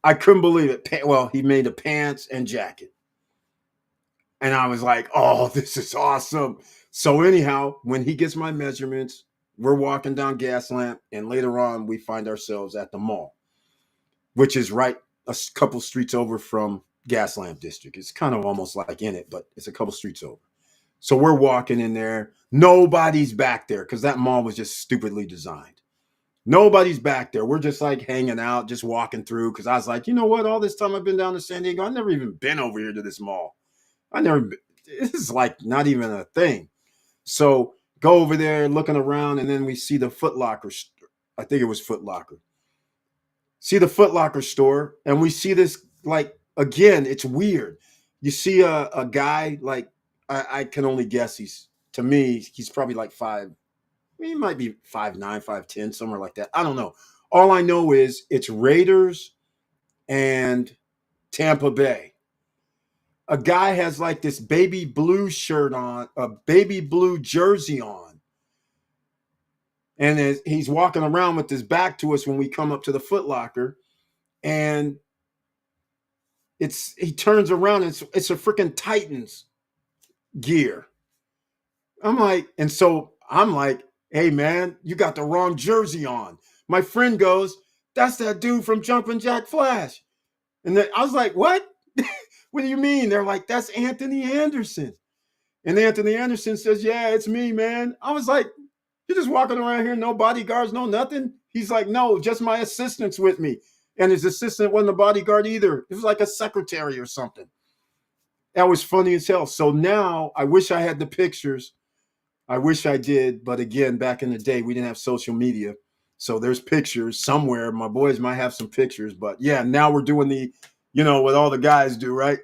I couldn't believe it. Well, he made the pants and jacket. And I was like, oh, this is awesome. So anyhow, when he gets my measurements, we're walking down Gaslamp, and later on we find ourselves at the mall, which is right a couple streets over from Gaslamp District. It's kind of almost like in it, but it's a couple streets over. So we're walking in there. Nobody's back there because that mall was just stupidly designed. Nobody's back there. We're just like hanging out, just walking through. Because I was like, you know what? All this time I've been down to San Diego, I've never even been over here to this mall. I never. This is like not even a thing. So go over there, looking around, and then we see the Foot Locker. I think it was Foot Locker. See the Foot Locker store, and we see this like again. It's weird. You see a guy like I can only guess he's to me he's probably like five. He might be 5'9", 5'10", somewhere like that. I don't know. All I know is it's Raiders and Tampa Bay. A guy has like this baby blue shirt on, a baby blue jersey on. And he's walking around with his back to us when we come up to the Foot Locker. And he turns around, and it's a freaking Titans gear. I'm like, hey man, you got the wrong jersey on. My friend goes, that's that dude from Jumpin' Jack Flash. And then I was like, what? What do you mean? They're like, that's Anthony Anderson. And Anthony Anderson says, yeah, it's me, man. I was like, you're just walking around here, no bodyguards, no nothing. He's like, no, just my assistant's with me. And his assistant wasn't a bodyguard either. It was like a secretary or something. That was funny as hell. So now I wish I had the pictures. I wish I did. But again, back in the day, we didn't have social media. So there's pictures somewhere. My boys might have some pictures. But yeah, now we're doing what all the guys do, right?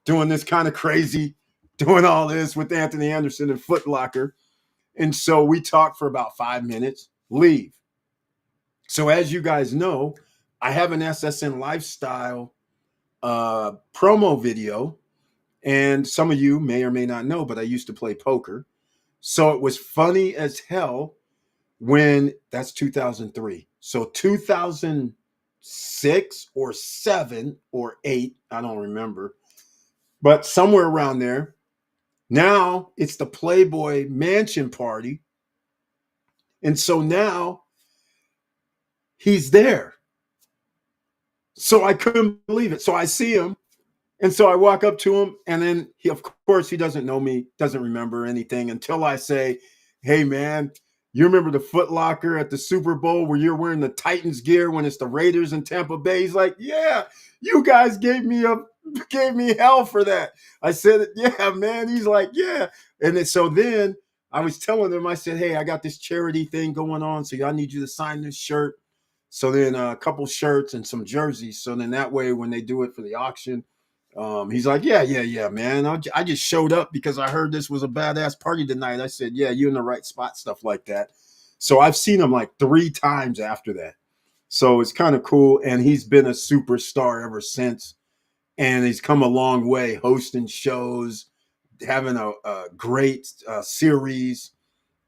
Doing this kind of crazy, doing all this with Anthony Anderson and Foot Locker. And so we talk for about 5 minutes, leave. So as you guys know, I have an SSN Lifestyle promo video. And some of you may or may not know, but I used to play poker. So it was funny as hell when that's 2003. So 2006 or 7 or 8, I don't remember, but somewhere around there. Now it's the Playboy Mansion party. And so now he's there. So I couldn't believe it. So I see him. And so I walk up to him, and then of course, he doesn't know me, doesn't remember anything until I say, hey, man, you remember the Foot Locker at the Super Bowl where you're wearing the Titans gear when it's the Raiders in Tampa Bay? He's like, yeah, you guys gave me hell for that. I said, yeah, man. He's like, yeah. So then I was telling him, I said, hey, I got this charity thing going on, so I need you to sign this shirt. So then a couple shirts and some jerseys. So then that way, when they do it for the auction, he's like, yeah, man. I just showed up because I heard this was a badass party tonight. I said, yeah, you're in the right spot, stuff like that. So I've seen him like 3 times after that. So it's kind of cool. And he's been a superstar ever since. And he's come a long way, hosting shows, having a great series.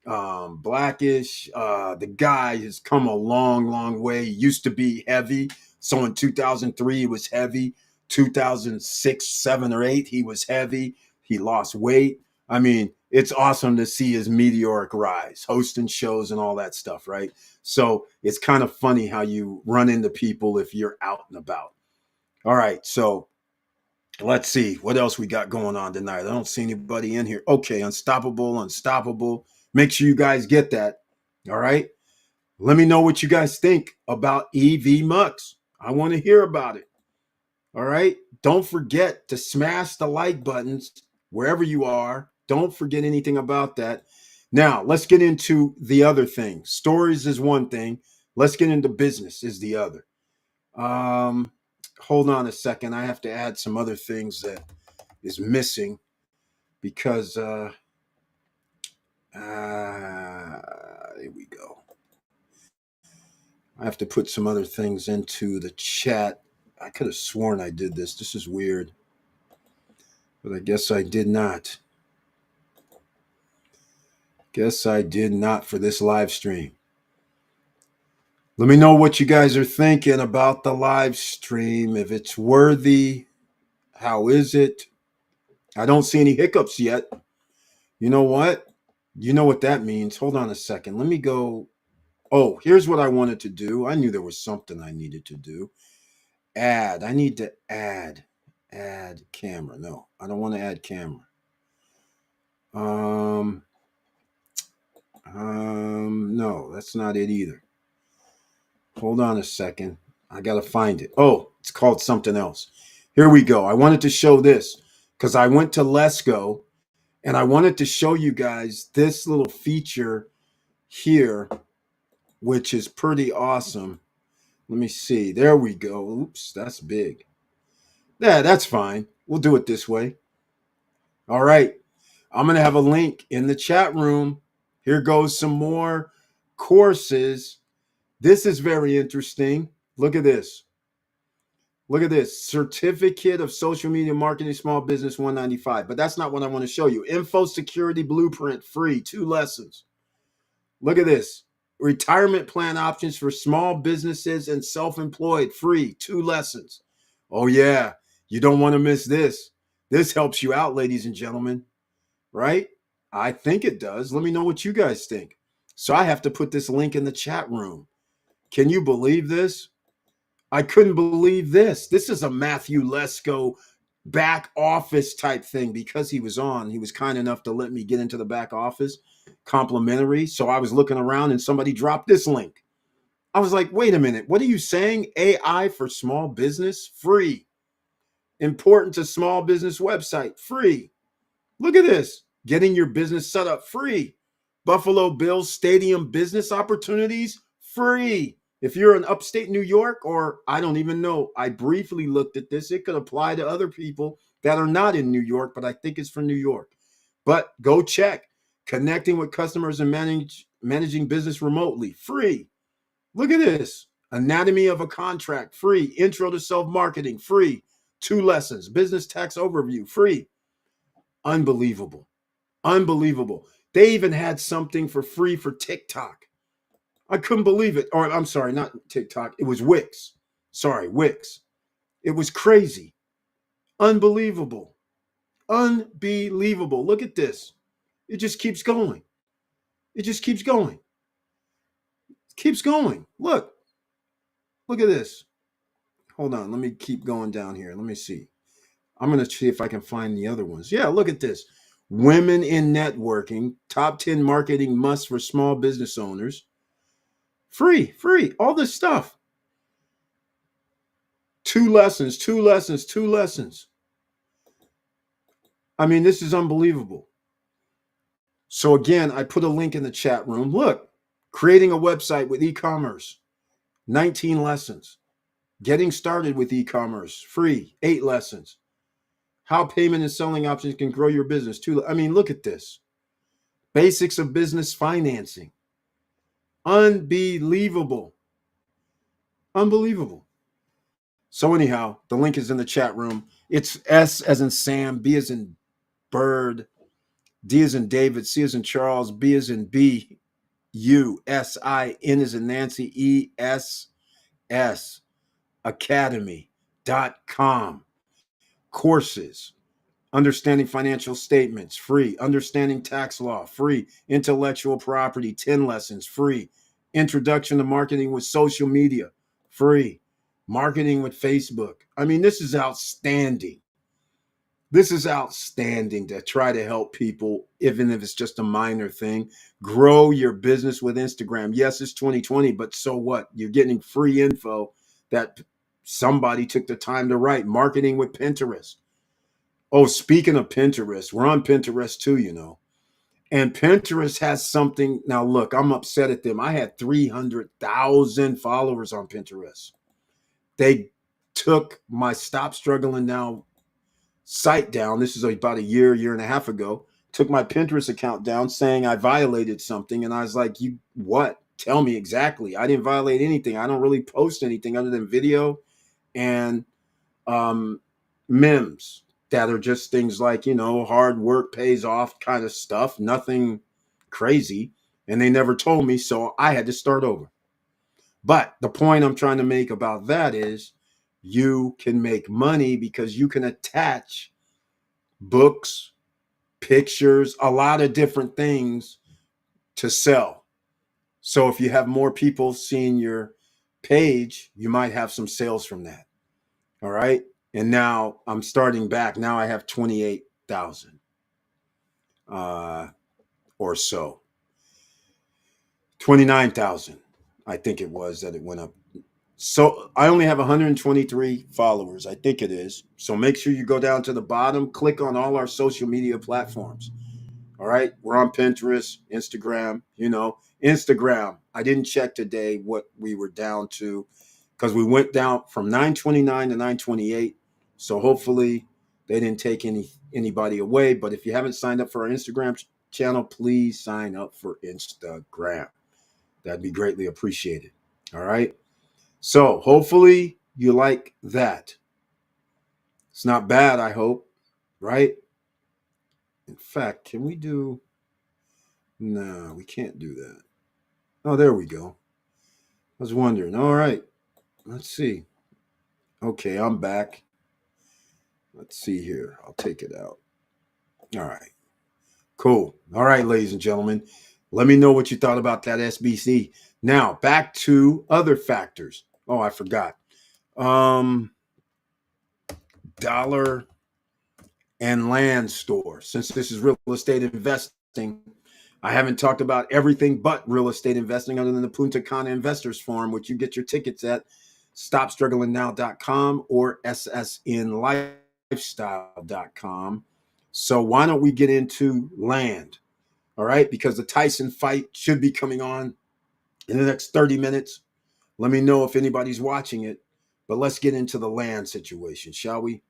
Blackish. The guy has come a long, long way. He used to be heavy. So in 2003, he was heavy. 2006, 7, or 8, he was heavy. He lost weight. I mean, it's awesome to see his meteoric rise, hosting shows and all that stuff, right? So it's kind of funny how you run into people if you're out and about. All right, so let's see what else we got going on tonight. I don't see anybody in here. Okay, unstoppable. Make sure you guys get that. All right. Let me know what you guys think about EV Mux. I want to hear about it. All right. Don't forget to smash the like buttons wherever you are. Don't forget anything about that. Now, let's get into the other thing. Stories is one thing. Let's get into business is the other. Hold on a second. I have to add some other things that is missing because here we go. I have to put some other things into the chat. I could have sworn I did this. This is weird. But I guess I did not. Guess I did not for this live stream. Let me know what you guys are thinking about the live stream. If it's worthy, how is it? I don't see any hiccups yet. You know what? You know what that means. Hold on a second. Let me go. Oh, here's what I wanted to do. I knew there was something I needed to do. Add. I need to add camera. No, I don't want to add camera. Um no, that's not it either. Hold on a second. I got to find it. Oh, it's called something else. Here we go. I wanted to show this cuz I went to Lesco and I wanted to show you guys this little feature here, which is pretty awesome. Let me see. There we go. Oops, that's big. Yeah, that's fine. We'll do it this way. All right. I'm going to have a link in the chat room. Here goes some more courses. This is very interesting. Look at this. Look at this. Certificate of Social Media Marketing Small Business 195. But that's not what I want to show you. Info Security Blueprint free, 2 lessons. Look at this. Retirement plan options for small businesses and self-employed free, 2 lessons. Oh yeah, you don't want to miss this. This helps you out, ladies and gentlemen, right? I think it does. Let me know what you guys think. So I have to put this link in the chat room. Can you believe this? I couldn't believe this. This is a Matthew Lesko back office type thing because he was on. He was kind enough to let me get into the back office complimentary. So I was looking around and somebody dropped this link. I was like, wait a minute. What are you saying? AI for small business? Free. Important to small business website? Free. Look at this. Getting your business set up? Free. Buffalo Bills Stadium business opportunities? Free. If you're in upstate New York, or I don't even know, I briefly looked at this. It could apply to other people that are not in New York, but I think it's for New York. But go check. Connecting with customers and managing business remotely. Free. Look at this. Anatomy of a contract. Free. Intro to self-marketing. Free. 2 lessons. Business tax overview. Free. Unbelievable. Unbelievable. They even had something for free for TikTok. I couldn't believe it. Or I'm sorry, not TikTok. It was Wix. Sorry, Wix. It was crazy. Unbelievable. Unbelievable. Look at this. It just keeps going. It just keeps going. It keeps going. Look. Look at this. Hold on. Let me keep going down here. Let me see. I'm going to see if I can find the other ones. Yeah, look at this. Women in networking, top 10 marketing musts for small business owners. Free, free, all this stuff. 2 lessons, 2 lessons, 2 lessons. I mean, this is unbelievable. So again, I put a link in the chat room. Look, creating a website with e-commerce, 19 lessons. Getting started with e-commerce, free, 8 lessons. How payment and selling options can grow your business, 2. I mean, look at this. Basics of business financing. Unbelievable. Unbelievable. So anyhow, the link is in the chat room. It's S as in Sam, B as in Bird, D as in David, C as in Charles, B as in B, U, S, I, N as in Nancy, E, S, S, academy.com. Courses, understanding financial statements, free. Understanding tax law, free. Intellectual property, 10 lessons, free. Introduction to marketing with social media, free. Marketing with Facebook. I mean, this is outstanding. This is outstanding to try to help people, even if it's just a minor thing. Grow your business with Instagram. Yes, it's 2020, but so what? You're getting free info that somebody took the time to write. Marketing with Pinterest. Oh, speaking of Pinterest, we're on Pinterest too, you know. And Pinterest has something. Now, look, I'm upset at them. I had 300,000 followers on Pinterest. They took my Stop Struggling Now site down. This is about a year and a half ago. Took my Pinterest account down saying I violated something. And I was like, you what? Tell me exactly. I didn't violate anything. I don't really post anything other than video and memes that are just things like, you know, hard work pays off kind of stuff. Nothing crazy. And they never told me. So I had to start over. But the point I'm trying to make about that is you can make money because you can attach books, pictures, a lot of different things to sell. So if you have more people seeing your page, you might have some sales from that. All right. And now I'm starting back. Now I have 28,000 or so. 29,000, I think it was that it went up. So I only have 123 followers, I think it is. So make sure you go down to the bottom, click on all our social media platforms. All right. We're on Pinterest, Instagram, Instagram. I didn't check today what we were down to because we went down from 929 to 928. So hopefully they didn't take anybody away. But if you haven't signed up for our Instagram channel, please sign up for Instagram. That'd be greatly appreciated. All right. So hopefully you like that. It's not bad, I hope. Right? In fact, can we do. No, we can't do that. Oh, there we go. I was wondering. All right. Let's see. Okay, I'm back. Let's see here. I'll take it out. All right. Cool. All right, ladies and gentlemen. Let me know what you thought about that SBC. Now, back to other factors. Oh, I forgot. Dollar and land store. Since this is real estate investing, I haven't talked about everything but real estate investing other than the Punta Cana Investors Forum, which you get your tickets at stopstrugglingnow.com or ssnlifestyle.com. So why don't we get into land? All right, because the Tyson fight should be coming on in the next 30 minutes. Let me know if anybody's watching it. But let's get into the land situation, shall we?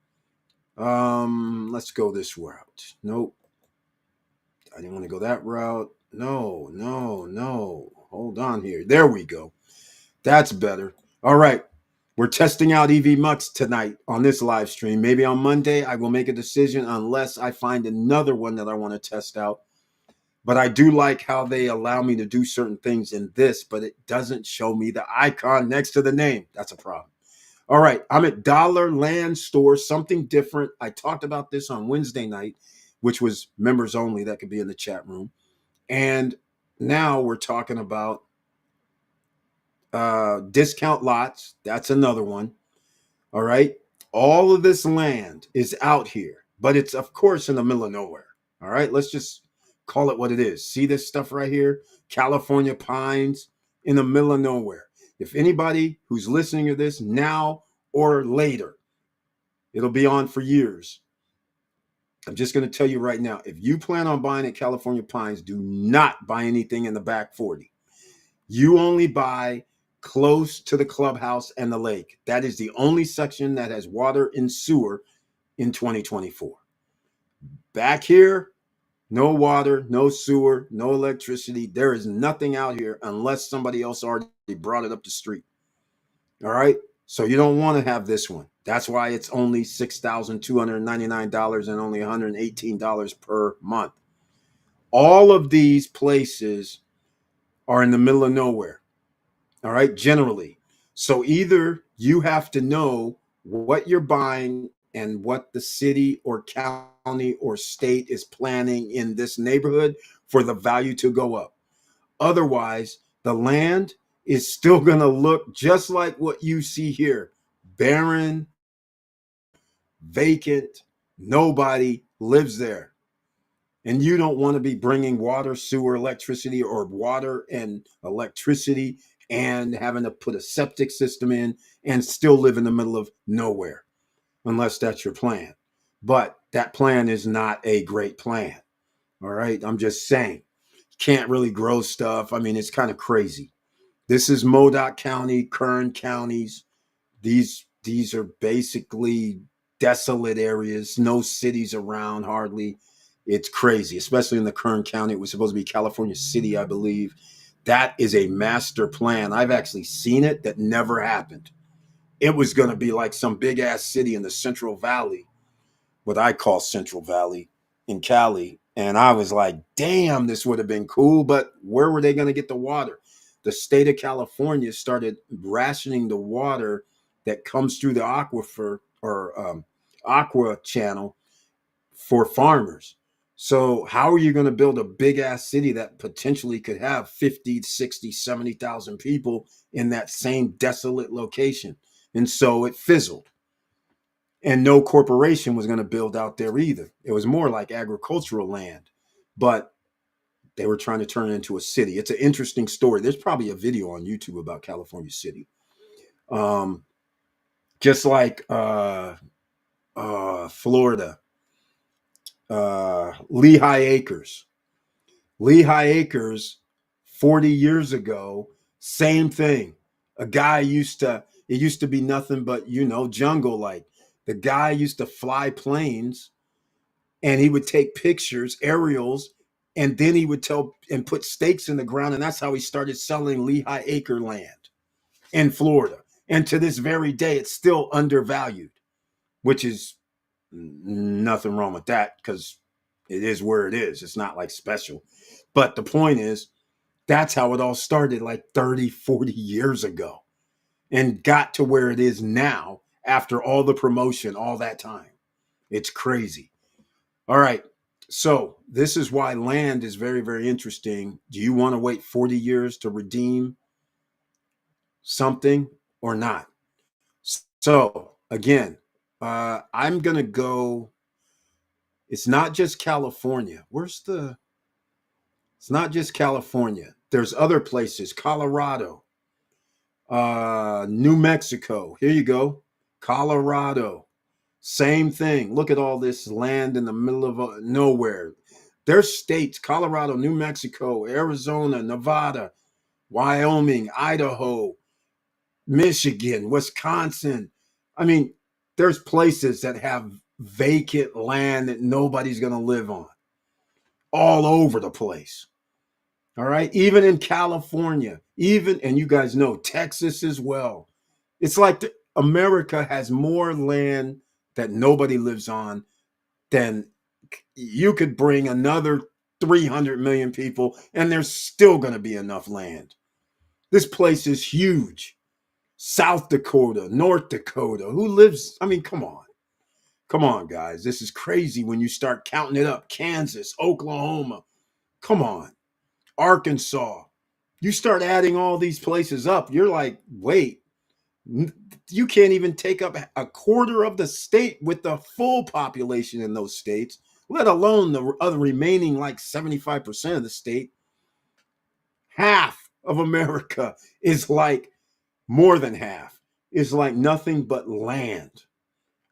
Let's go this route. Nope. I didn't want to go that route. No. Hold on here. There we go. That's better. All right. We're testing out EV Mux tonight on this live stream. Maybe on Monday I will make a decision unless I find another one that I want to test out. But I do like how they allow me to do certain things in this, but it doesn't show me the icon next to the name. That's a problem. All right, I'm at Dollar Land Store, something different. I talked about this on Wednesday night, which was members only that could be in the chat room. And now we're talking about discount lots. That's another one. All right. All of this land is out here, but it's, of course, in the middle of nowhere. All right. Let's just call it what it is. See this stuff right here? California pines in the middle of nowhere. If anybody who's listening to this now or later, it'll be on for years. I'm just going to tell you right now, if you plan on buying at California Pines, do not buy anything in the back 40. You only buy close to the clubhouse and the lake. That is the only section that has water and sewer in 2024. Back here, no water, no sewer, no electricity. There is nothing out here unless somebody else already brought it up the street. All right. So you don't want to have this one. That's why it's only $6,299 and only $118 per month. All of these places are in the middle of nowhere. All right. Generally. So either you have to know what you're buying and what the city or county or state is planning in this neighborhood for the value to go up. Otherwise, the land is still going to look just like what you see here. Barren, vacant, nobody lives there. And you don't want to be bringing water, sewer, electricity, or water and electricity and having to put a septic system in and still live in the middle of nowhere, unless that's your plan. But that plan is not a great plan. All right. I'm just saying, can't really grow stuff. I mean, it's kind of crazy. This is Modoc County, Kern counties. These are basically desolate areas, no cities around hardly. It's crazy, especially in the Kern County. It was supposed to be California City, I believe. That is a master plan. I've actually seen it. That never happened. It was going to be like some big ass city in the Central Valley, what I call Central Valley in Cali. And I was like, damn, this would have been cool. But where were they going to get the water? The state of California started rationing the water that comes through the aquifer or aqua channel for farmers. So how are you going to build a big ass city that potentially could have 50, 60, 70,000 people in that same desolate location? And so it fizzled. And no corporation was going to build out there either. It was more like agricultural land, but they were trying to turn it into a city. It's an interesting story. There's probably a video on YouTube about California City. Um, just like Florida, Lehigh Acres. Lehigh Acres, 40 years ago, same thing. A guy it used to be nothing but, jungle like. The guy used to fly planes and he would take pictures, aerials, and then he would tell and put stakes in the ground. And that's how he started selling Lehigh Acre land in Florida. And to this very day, it's still undervalued, which is nothing wrong with that because it is where it is. It's not like special. But the point is, that's how it all started like 30, 40 years ago and got to where it is now after all the promotion, all that time. It's crazy. All right. So this is why land is very, very interesting. Do you want to wait 40 years to redeem something or not? So again, I'm going to go. It's not just California. It's not just California. There's other places, Colorado, New Mexico. Here you go. Colorado. Same thing. Look at all this land in the middle of nowhere. There's states, Colorado, New Mexico, Arizona, Nevada, Wyoming, Idaho, Michigan, Wisconsin. I mean, there's places that have vacant land that nobody's going to live on all over the place. All right. Even in California, and you guys know Texas as well. It's like America has more land that nobody lives on than you could bring another 300 million people and there's still going to be enough land. This place is huge. South Dakota, North Dakota, who lives? I mean, come on. Come on, guys. This is crazy when you start counting it up. Kansas, Oklahoma. Come on. Arkansas. You start adding all these places up. You're like, wait, you can't even take up a quarter of the state with the full population in those states, let alone the other remaining like 75% of the state. Half of America is like more than half is like nothing but land.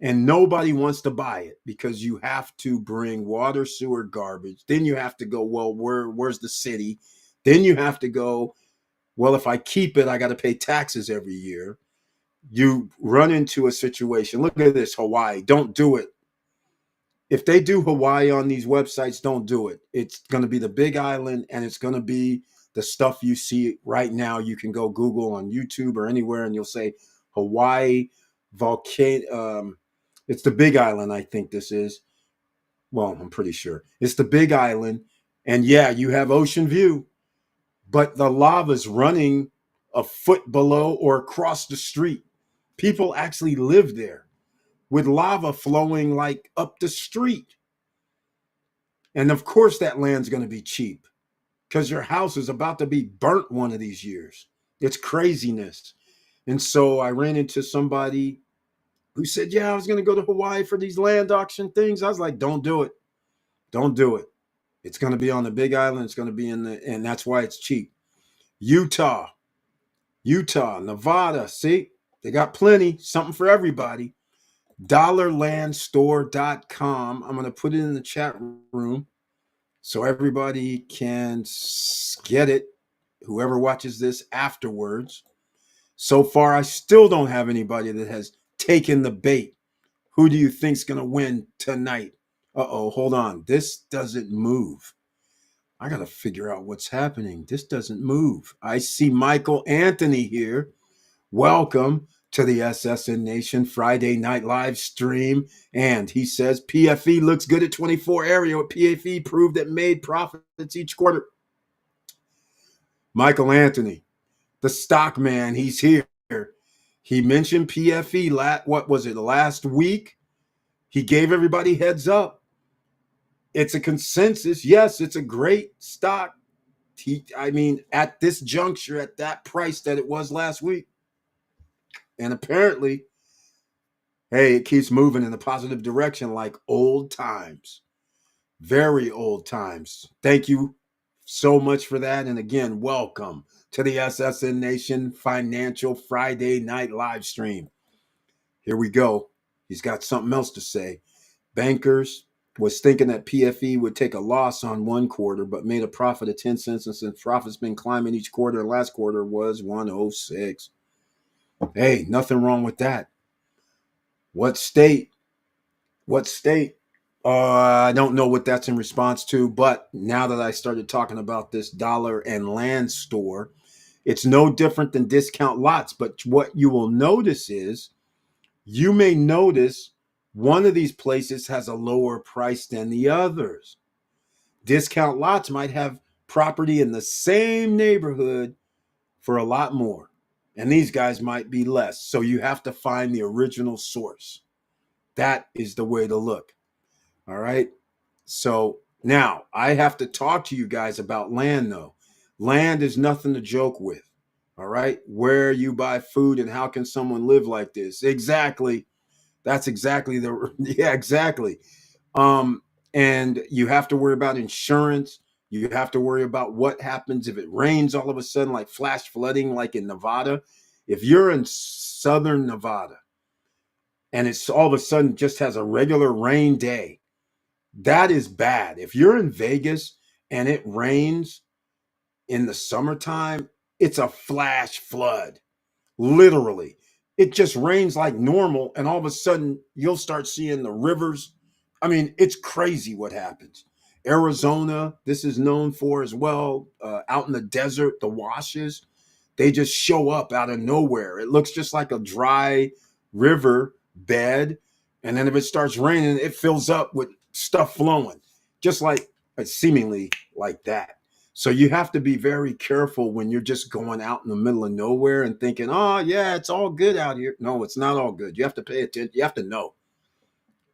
And nobody wants to buy it because you have to bring water, sewer, garbage. Then you have to go, well, where's the city? Then you have to go, well, if I keep it, I got to pay taxes every year. You run into a situation. Look at this, Hawaii. Don't do it. If they do Hawaii on these websites, don't do it. It's going to be the big island and it's going to be the stuff you see right now. You can go Google on YouTube or anywhere and you'll say Hawaii volcano. It's the big island, I think this is. Well, I'm pretty sure. It's the big island. And yeah, you have ocean view, but the lava's running a foot below or across the street. People actually live there with lava flowing like up the street. And of course, that land's going to be cheap because your house is about to be burnt one of these years. It's craziness. And so I ran into somebody who said, yeah, I was going to go to Hawaii for these land auction things. I was like, don't do it. Don't do it. It's going to be on the big island. It's going to be and that's why it's cheap. Utah, Nevada. See, they got plenty, something for everybody. Dollarlandstore.com. I'm going to put it in the chat room so everybody can get it, whoever watches this afterwards. So far, I still don't have anybody that has taken the bait. Who do you think's going to win tonight? Uh-oh, hold on. This doesn't move. I got to figure out what's happening. This doesn't move. I see Michael Anthony here. Welcome to the SSN Nation Friday night live stream. And he says PFE looks good at 24 area. PFE proved it made profits each quarter. Michael Anthony, the stock man, he's here. He mentioned PFE last week. He gave everybody heads up. It's a consensus. Yes, it's a great stock. I mean, at this juncture, at that price that it was last week. And apparently, hey, it keeps moving in a positive direction like old times. Very old times. Thank you so much for that. And again, welcome to the SSN Nation Financial Friday Night Live Stream. Here we go. He's got something else to say. Bankers was thinking that PFE would take a loss on one quarter, but made a profit of 10 cents. And since profit's been climbing each quarter, last quarter was 106. Hey, nothing wrong with that. What state? What state? I don't know what that's in response to, but now that I started talking about this dollar and land store, it's no different than discount lots. But what you will notice is you may notice one of these places has a lower price than the others. Discount lots might have property in the same neighborhood for a lot more, and these guys might be less. So you have to find the original source. That is the way to look. All right. So now I have to talk to you guys about land, though. Land is nothing to joke with. All right. Where you buy food and how can someone live like this? Exactly. That's exactly yeah, exactly. And you have to worry about insurance. You have to worry about what happens if it rains all of a sudden, like flash flooding, like in Nevada. If you're in southern Nevada and it's all of a sudden just has a regular rain day, that is bad. If you're in Vegas and it rains in the summertime, it's a flash flood. Literally. It just rains like normal, and all of a sudden you'll start seeing the rivers. I mean, it's crazy what happens. Arizona, this is known for as well. Out in the desert, the washes, they just show up out of nowhere. It looks just like a dry river bed. And then if it starts raining, it fills up with stuff flowing, just like seemingly like that. So you have to be very careful when you're just going out in the middle of nowhere and thinking, oh, yeah, it's all good out here. No, it's not all good. You have to pay attention. You have to know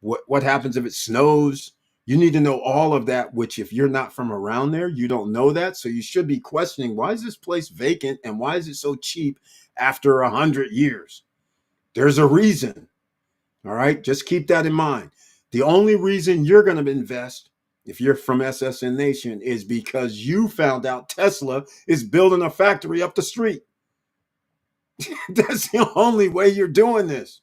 what happens if it snows. You need to know all of that, which if you're not from around there, you don't know that. So you should be questioning, why is this place vacant and why is it so cheap after 100 years? There's a reason. All right. Just keep that in mind. The only reason you're going to invest if you're from SSN Nation is because you found out Tesla is building a factory up the street. That's the only way you're doing this.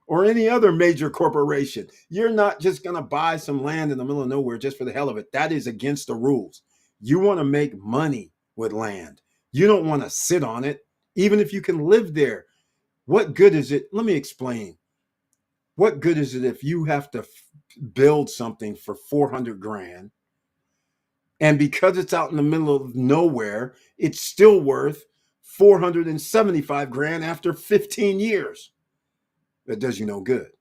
Or any other major corporation. You're not just going to buy some land in the middle of nowhere just for the hell of it. That is against the rules. You want to make money with land. You don't want to sit on it, even if you can live there. What good is it? Let me explain. What good is it if you have to build something for 400 grand and because it's out in the middle of nowhere, it's still worth 475 grand after 15 years? That does you no good.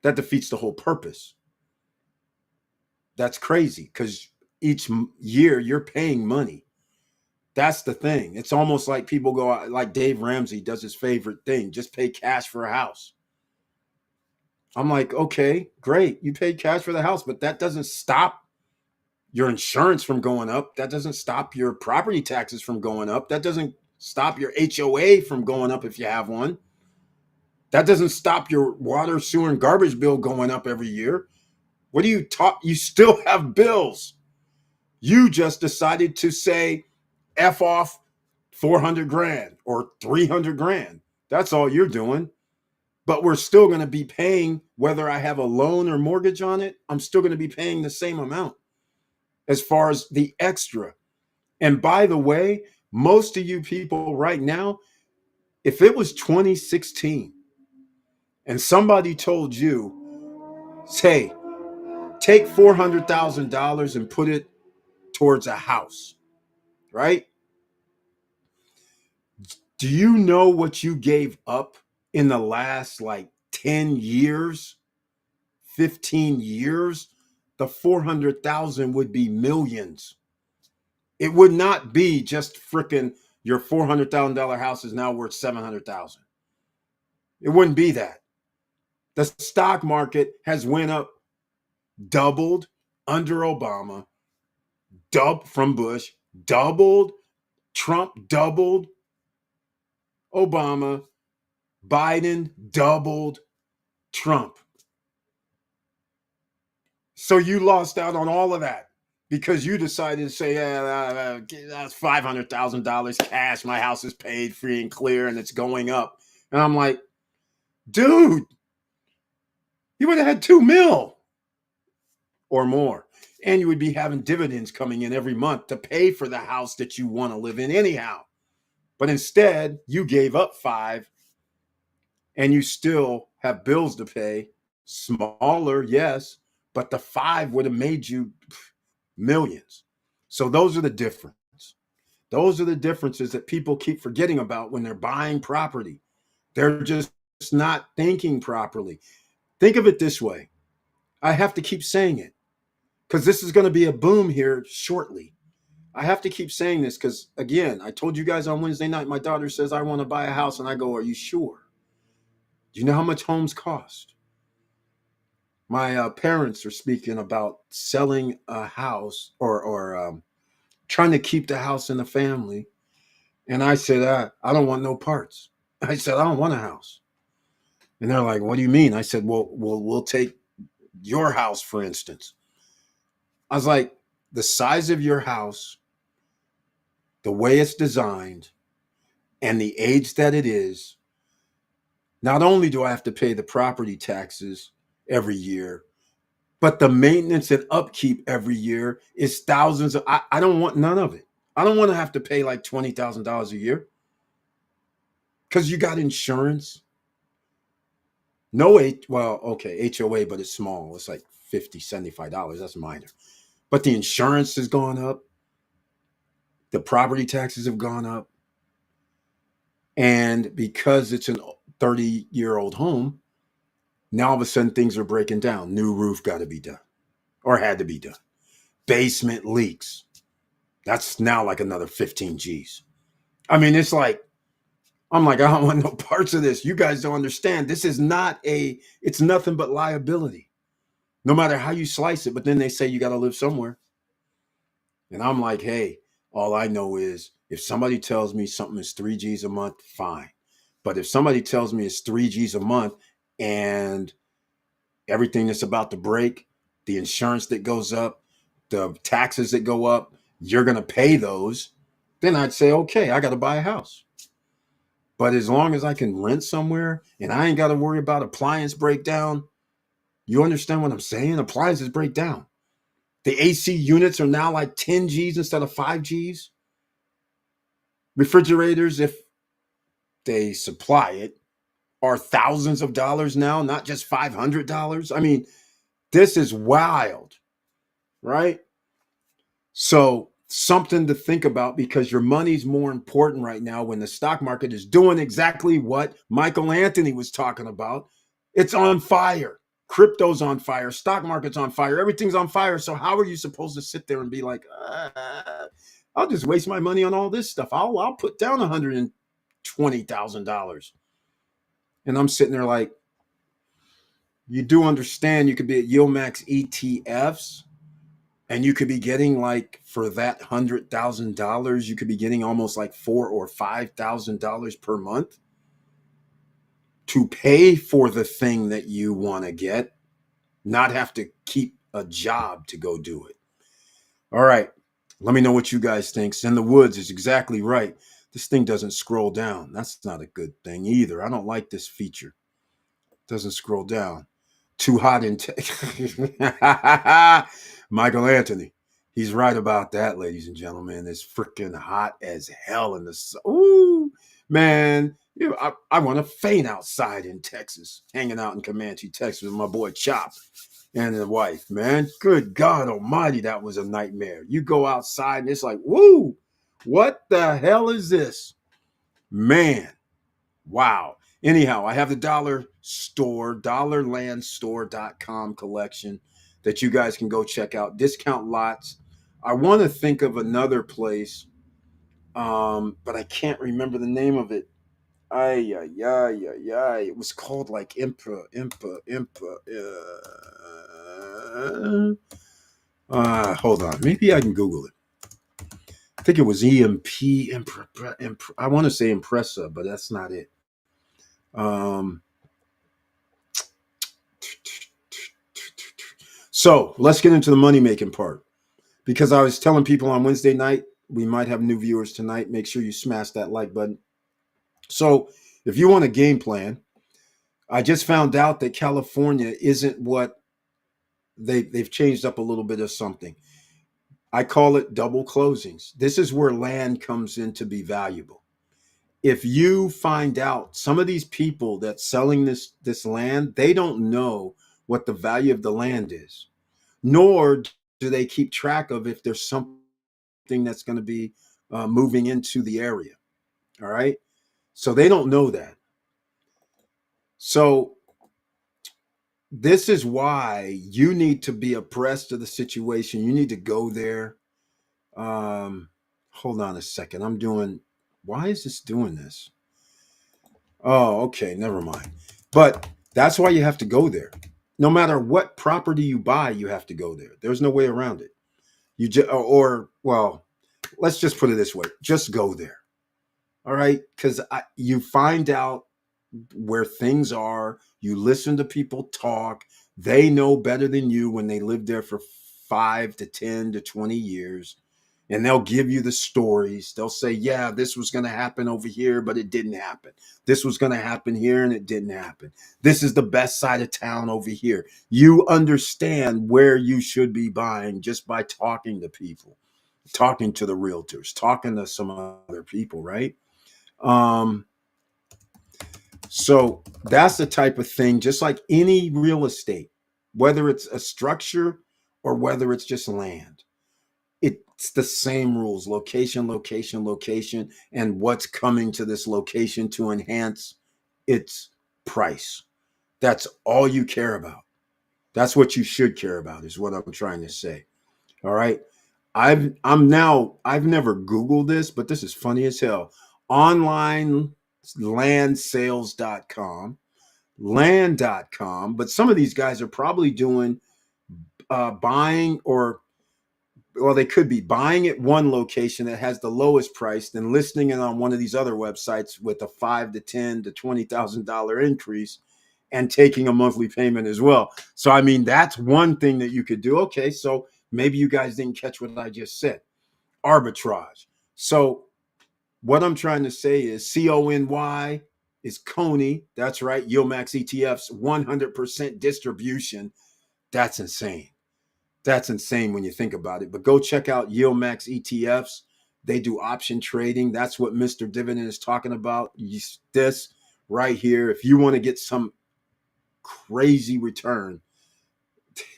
That defeats the whole purpose. That's crazy because each year you're paying money. That's the thing. It's almost like people go out, like Dave Ramsey does his favorite thing, just pay cash for a house. I'm like, okay, great. You paid cash for the house, but that doesn't stop your insurance from going up. That doesn't stop your property taxes from going up. That doesn't stop your HOA from going up if you have one. That doesn't stop your water, sewer, and garbage bill going up every year. What do you talk? You still have bills. You just decided to say F off 400 grand or 300 grand. That's all you're doing. But we're still going to be paying, whether I have a loan or mortgage on it, I'm still going to be paying the same amount as far as the extra. And by the way, most of you people right now, if it was 2016 and somebody told you, say, take $400,000 and put it towards a house, right? Do you know what you gave up in the last like 10 years, 15 years? The 400,000 would be millions. It would not be just freaking your $400,000 house is now worth 700,000. It wouldn't be that. The stock market has went up, doubled, under Obama, from Bush, doubled, Trump doubled, Obama, Biden doubled, Trump. So you lost out on all of that because you decided to say, yeah, that's $500,000 cash. My house is paid free and clear and it's going up. And I'm like, dude, you would have had 2 mil or more. And you would be having dividends coming in every month to pay for the house that you want to live in anyhow. But instead, you gave up 5 and you still have bills to pay. Smaller, yes, but the 5 would have made you millions. So those are the difference. Those are the differences that people keep forgetting about when they're buying property. They're just not thinking properly. Think of it this way. I have to keep saying it because this is going to be a boom here shortly. I have to keep saying this because, again, I told you guys on Wednesday night, my daughter says, I want to buy a house. And I go, are you sure? Do you know how much homes cost? My parents are speaking about selling a house or trying to keep the house in the family. And I said, I don't want no parts. I said, I don't want a house. And they're like, what do you mean? I said, well, we'll take your house, for instance. I was like, the size of your house, the way it's designed, and the age that it is, not only do I have to pay the property taxes every year, but the maintenance and upkeep every year is thousands of, I don't want none of it. I don't want to have to pay like $20,000 a year because you got insurance. No, well, okay, HOA, but it's small. It's like $50, $75. That's minor. But the insurance has gone up. The property taxes have gone up. And because it's a 30-year-old home, now all of a sudden things are breaking down. New roof got to be done or had to be done. Basement leaks. That's now like another 15 G's. I mean, it's like, I'm like, I don't want no parts of this. You guys don't understand. This is it's nothing but liability, no matter how you slice it. But then they say you got to live somewhere. And I'm like, hey, all I know is if somebody tells me something is 3 G's a month, fine. But if somebody tells me it's 3 G's a month and everything that's about to break, the insurance that goes up, the taxes that go up, you're going to pay those, then I'd say, okay, I got to buy a house. But as long as I can rent somewhere and I ain't got to worry about appliance breakdown, you understand what I'm saying? Appliances break down. The AC units are now like 10 G's instead of 5 G's. Refrigerators, if they supply it, are thousands of dollars now, not just $500. I mean, this is wild, right? So something to think about because your money's more important right now when the stock market is doing exactly what Michael Anthony was talking about. It's on fire. Crypto's on fire. Stock market's on fire. Everything's on fire. So how are you supposed to sit there and be like, I'll just waste my money on all this stuff. I'll put down $120,000. And I'm sitting there like, you do understand you could be at Yieldmax ETFs and you could be getting like for that $100,000, you could be getting almost like $4,000 or $5,000 per month to pay for the thing that you want to get, not have to keep a job to go do it. All right. Let me know what you guys think. In the Woods is exactly right. This thing doesn't scroll down. That's not a good thing either. I don't like this feature. It doesn't scroll down. Too hot in Michael Anthony. He's right about that, ladies and gentlemen. It's freaking hot as hell in the sun. Ooh, man. You know, I want to faint outside in Texas, hanging out in Comanche, Texas with my boy Chop and his wife, man. Good God almighty, that was a nightmare. You go outside and it's like, woo, what the hell is this? Man, wow. Anyhow, I have the dollar store, dollarlandstore.com collection that you guys can go check out. Discount lots. I want to think of another place, but I can't remember the name of it. Ay, ay, ay, ay, ay. It was called like Impa. Hold on. Maybe I can Google it. I think it was EMP. I want to say Impressa, but that's not it. Um, so let's get into the money making part. Because I was telling people on Wednesday night, we might have new viewers tonight. Make sure you smash that like button. So if you want a game plan, I just found out that California isn't what they've changed up a little bit of something. I call it double closings. This is where land comes in to be valuable. If you find out some of these people that's selling this land, they don't know what the value of the land is, nor do they keep track of if there's something that's going to be moving into the area. All right, so they don't know that. So this is why you need to be abreast of the situation. You need to go there. Um, Hold on a second. I'm doing. Why is this doing this? Oh, okay. Never mind. But that's why you have to go there. No matter what property you buy, you have to go there. There's no way around it. You just, or well, let's just put it this way: just go there. All right, because you find out where things are. You listen to people talk. They know better than you when they lived there for 5 to 10 to 20 years. And they'll give you the stories. They'll say, yeah, this was going to happen over here, but it didn't happen. This was going to happen here, and it didn't happen. This is the best side of town over here. You understand where you should be buying just by talking to people, talking to the realtors, talking to some other people, right? Um, so that's the type of thing, just like any real estate, whether it's a structure or whether it's just land, it's the same rules: location, location, location, and what's coming to this location to enhance its price. That's all you care about. That's what you should care about, is what I'm trying to say. All right. I've never Googled this, but this is funny as hell. Online landsales.com, land.com, but some of these guys are probably doing buying, or well, they could be buying at one location that has the lowest price, then listing it on one of these other websites with a 5 to 10 to $20,000 increase, and taking a monthly payment as well. So I mean, that's one thing that you could do. Okay, so maybe you guys didn't catch what I just said. Arbitrage. So what I'm trying to say is CONY is Coney. That's right. Yieldmax ETF's 100% distribution. That's insane. That's insane when you think about it. But go check out Yieldmax ETFs. They do option trading. That's what Mr. Dividend is talking about. This right here. If you want to get some crazy return,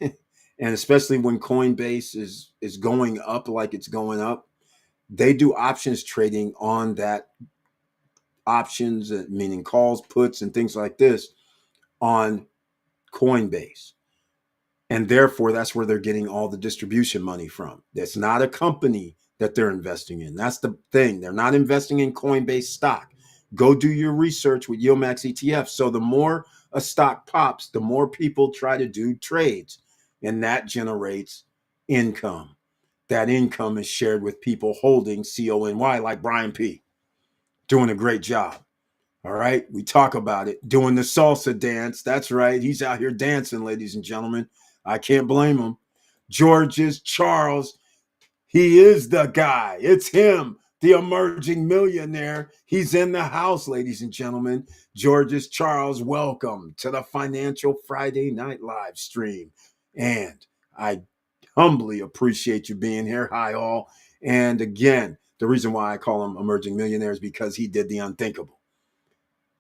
and especially when Coinbase is going up like it's going up, they do options trading on that, options, meaning calls, puts, and things like this, on Coinbase. And therefore, that's where they're getting all the distribution money from. That's not a company that they're investing in. That's the thing. They're not investing in Coinbase stock. Go do your research with Yieldmax ETF. So the more a stock pops, the more people try to do trades, and that generates income. That income is shared with people holding CONY, like Brian P. Doing a great job. All right. We talk about it. Doing the salsa dance. That's right. He's out here dancing, ladies and gentlemen. I can't blame him. George's Charles. He is the guy. It's him, the emerging millionaire. He's in the house, ladies and gentlemen. George's Charles, welcome to the Financial Friday Night Live stream. And I humbly appreciate you being here. Hi, all. And again, the reason why I call him emerging millionaire is because he did the unthinkable.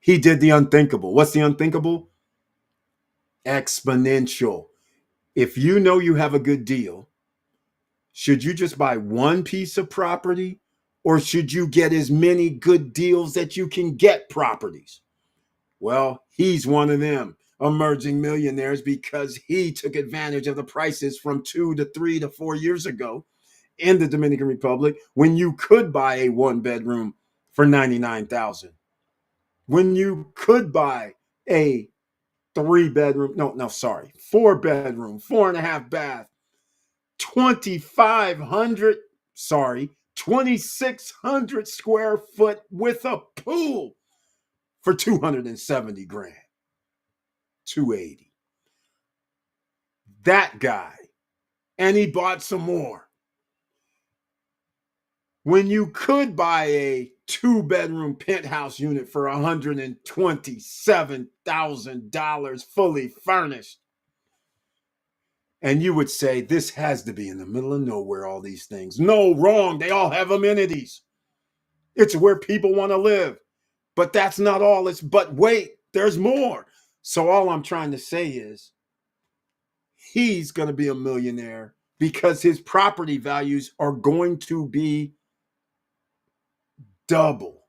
He did the unthinkable. What's the unthinkable? Exponential. If you know you have a good deal, should you just buy one piece of property, or should you get as many good deals that you can get properties? Well, he's one of them emerging millionaires because he took advantage of the prices from 2 to 3 to 4 years ago in the Dominican Republic, when you could buy a one bedroom for 99,000. When you could buy a 3 bedroom, no, sorry, 4 bedroom, 4.5 bath 2,500, sorry, 2,600 square foot with a pool for 270 grand, 280. That guy. And he bought some more. When you could buy a 2-bedroom penthouse unit for $127,000 fully furnished. And you would say, this has to be in the middle of nowhere, all these things. No, wrong. They all have amenities. It's where people want to live. But that's not all. But wait, there's more. So all I'm trying to say is he's going to be a millionaire because his property values are going to be double.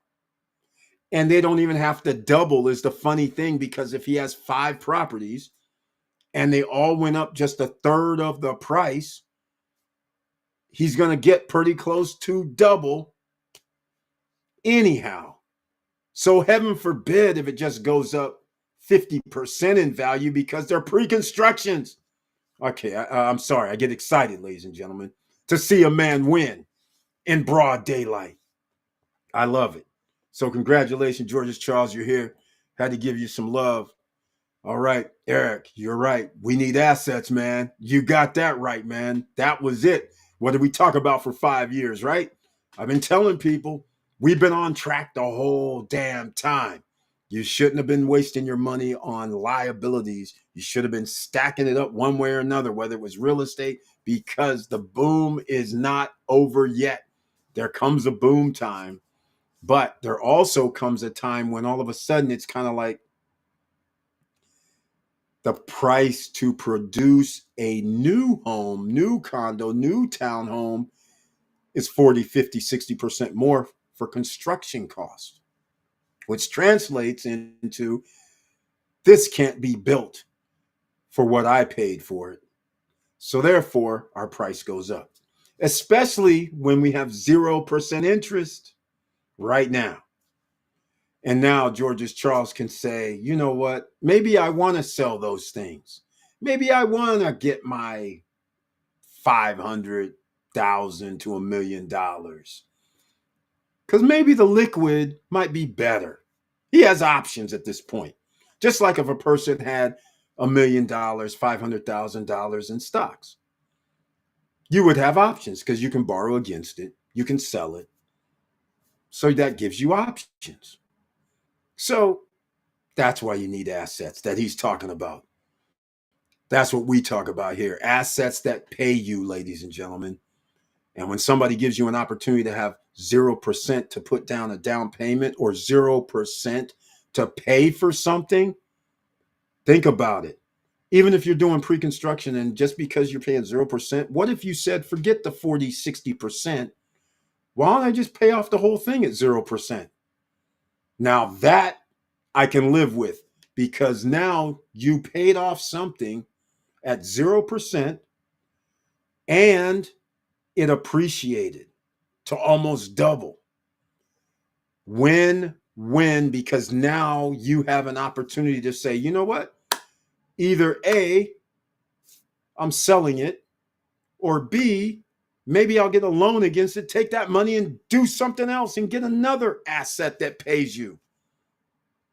And they don't even have to double is the funny thing, because if he has 5 properties and they all went up just a third of the price, he's going to get pretty close to double anyhow. So heaven forbid if it just goes up 50% in value because they're pre-constructions. Okay, I'm sorry. I get excited, ladies and gentlemen, to see a man win in broad daylight. I love it. So congratulations, George Charles. You're here. Had to give you some love. All right, Eric, you're right. We need assets, man. You got that right, man. That was it. What did we talk about for 5 years, right? I've been telling people we've been on track the whole damn time. You shouldn't have been wasting your money on liabilities. You should have been stacking it up one way or another, whether it was real estate, because the boom is not over yet. There comes a boom time, but there also comes a time when all of a sudden it's kind of like the price to produce a new home, new condo, new townhome is 40, 50, 60% more for construction costs, which translates into this can't be built for what I paid for it. So therefore, our price goes up, especially when we have 0% interest right now. And now George Charles can say, you know what? Maybe I want to sell those things. Maybe I want to get my 500,000 to $1,000,000. Because maybe the liquid might be better. He has options at this point. Just like if a person had $1,000,000, $500,000 in stocks. You would have options because you can borrow against it. You can sell it. So that gives you options. So that's why you need assets that he's talking about. That's what we talk about here. Assets that pay you, ladies and gentlemen. And when somebody gives you an opportunity to have 0% to put down a down payment or 0% to pay for something, think about it. Even if you're doing pre-construction and just because you're paying 0%, what if you said, forget the 40, 60%? Why don't I just pay off the whole thing at 0%? Now that I can live with, because now you paid off something at 0% and it appreciated to almost double. Win, because now you have an opportunity to say, you know what? Either A, I'm selling it, or B, maybe I'll get a loan against it, take that money and do something else and get another asset that pays you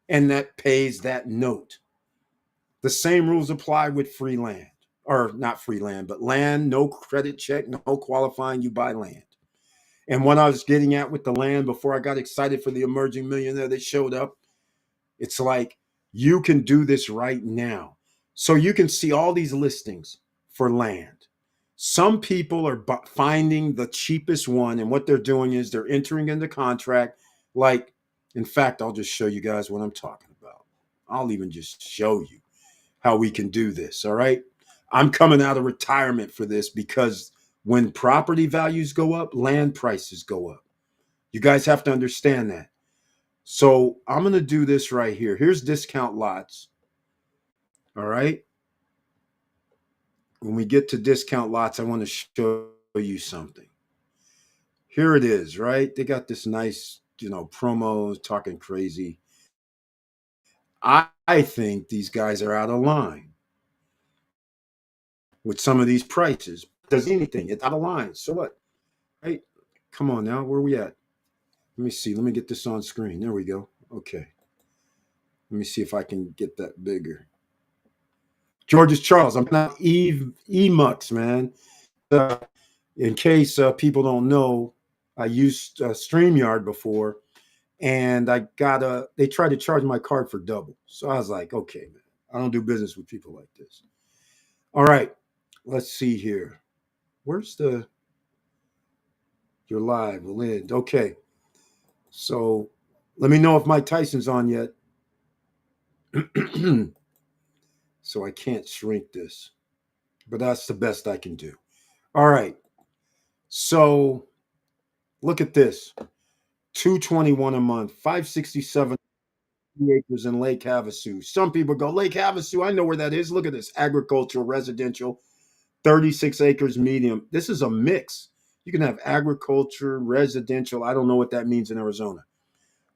and that pays that note. The same rules apply with free land, or not free land, but land, no credit check, no qualifying, you buy land. And what I was getting at with the land before I got excited for the emerging millionaire that showed up, it's like you can do this right now. So you can see all these listings for land. Some people are finding the cheapest one, and what they're doing is they're entering into contract. Like, in fact, I'll just show you guys what I'm talking about. I'll even just show you how we can do this. All right. I'm coming out of retirement for this because when property values go up, land prices go up. You guys have to understand that. So I'm going to do this right here. Here's discount lots. All right. When we get to discount lots, I want to show you something. Here it is, right? They got this nice, promos talking crazy. I think these guys are out of line with some of these prices. does anything. It's out of line. So what? Hey, come on now. Where are we at? Let me see. Let me get this on screen. There we go. Okay. Let me see if I can get that bigger. George's Charles. I'm not Emux, man. Uh, in case people don't know, I used StreamYard before, and they tried to charge my card for double. So I was like, okay, man, I don't do business with people like this. All right, let's see here. Where's your live? Will end. Okay, so let me know if Mike Tyson's on yet. So I can't shrink this, but that's the best I can do. All right, so look at this: 221 a month, 567 acres in Lake Havasu. Some people go, Lake Havasu, I know where that is. Look at this: agricultural, residential, 36 acres medium. This is a mix. You can have agriculture, residential. I don't know what that means in Arizona.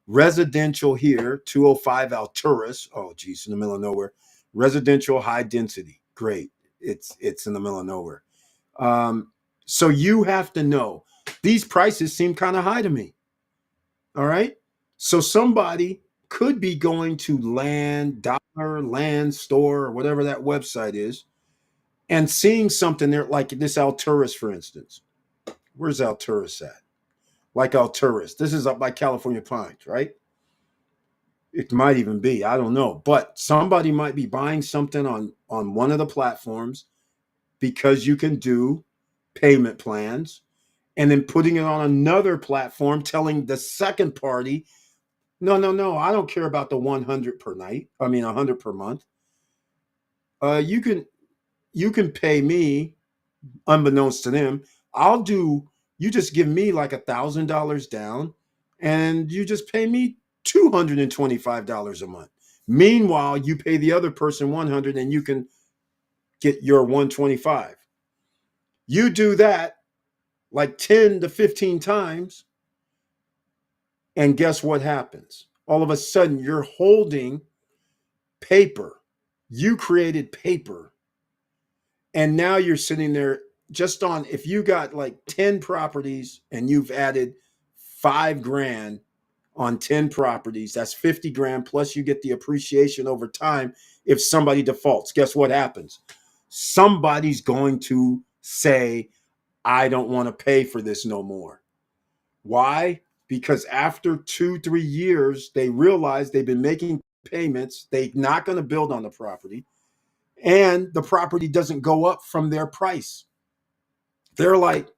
Residential here, 205 Alturas. Oh, geez, in the middle of nowhere. Residential, high density. Great. It's in the middle of nowhere. So you have to know these prices seem kind of high to me. All right. So somebody could be going to land store, or whatever that website is, and seeing something there like this Alturas, for instance. Where's Alturas at? Like Alturas. This is up by California Pines, right? It might even be. I don't know. But somebody might be buying something on one of the platforms because you can do payment plans, and then putting it on another platform, telling the second party, no, no, no, I don't care about the 100 per night. I mean, 100 per month. You can pay me, unbeknownst to them. You just give me like $1,000 down, and you just pay me $225 a month. Meanwhile, you pay the other person 100, and you can get your 125. You do that like 10 to 15 times, and guess what happens? All of a sudden, you're holding paper. You created paper, and now you're sitting there just on, if you got like 10 properties and you've added 5 grand on 10 properties, that's 50 grand, plus you get the appreciation over time. If somebody defaults, guess what happens? Somebody's going to say, I don't want to pay for this no more. Why? Because after 2-3 years, they realize they've been making payments. They're not going to build on the property, and the property doesn't go up from their price. They're like,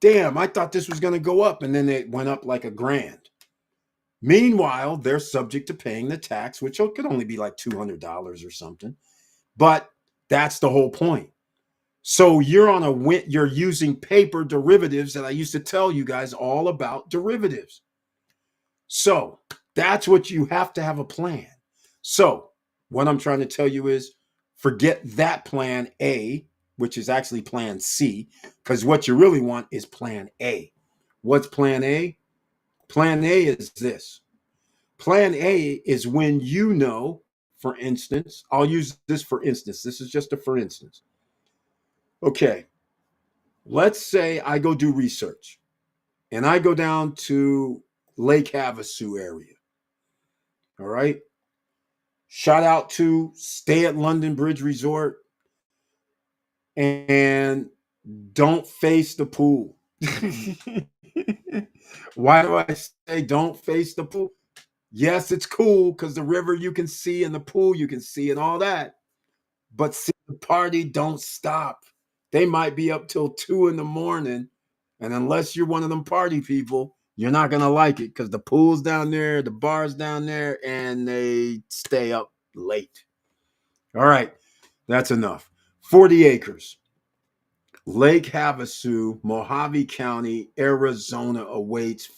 damn, I thought this was going to go up. And then it went up like $1,000. Meanwhile, they're subject to paying the tax, which could only be like $200 or something. But that's the whole point. So you're using paper derivatives that I used to tell you guys all about derivatives. So that's what you have to have a plan. So what I'm trying to tell you is forget that plan A, which is actually plan C, because what you really want is plan A. What's plan A? Plan A is this. Plan A is when for instance, I'll use this for instance. This is just a for instance. Okay, let's say I go do research and I go down to Lake Havasu area. All right. Shout out to Stay at London Bridge Resort, and don't face the pool. Why do I say don't face the pool? Yes, it's cool because the river you can see and the pool you can see and all that. But see, the party don't stop. They might be up till 2 in the morning. And unless you're one of them party people, you're not going to like it because the pool's down there, the bar's down there, and they stay up late. All right, that's enough. 40 acres. Lake Havasu, Mojave County, Arizona awaits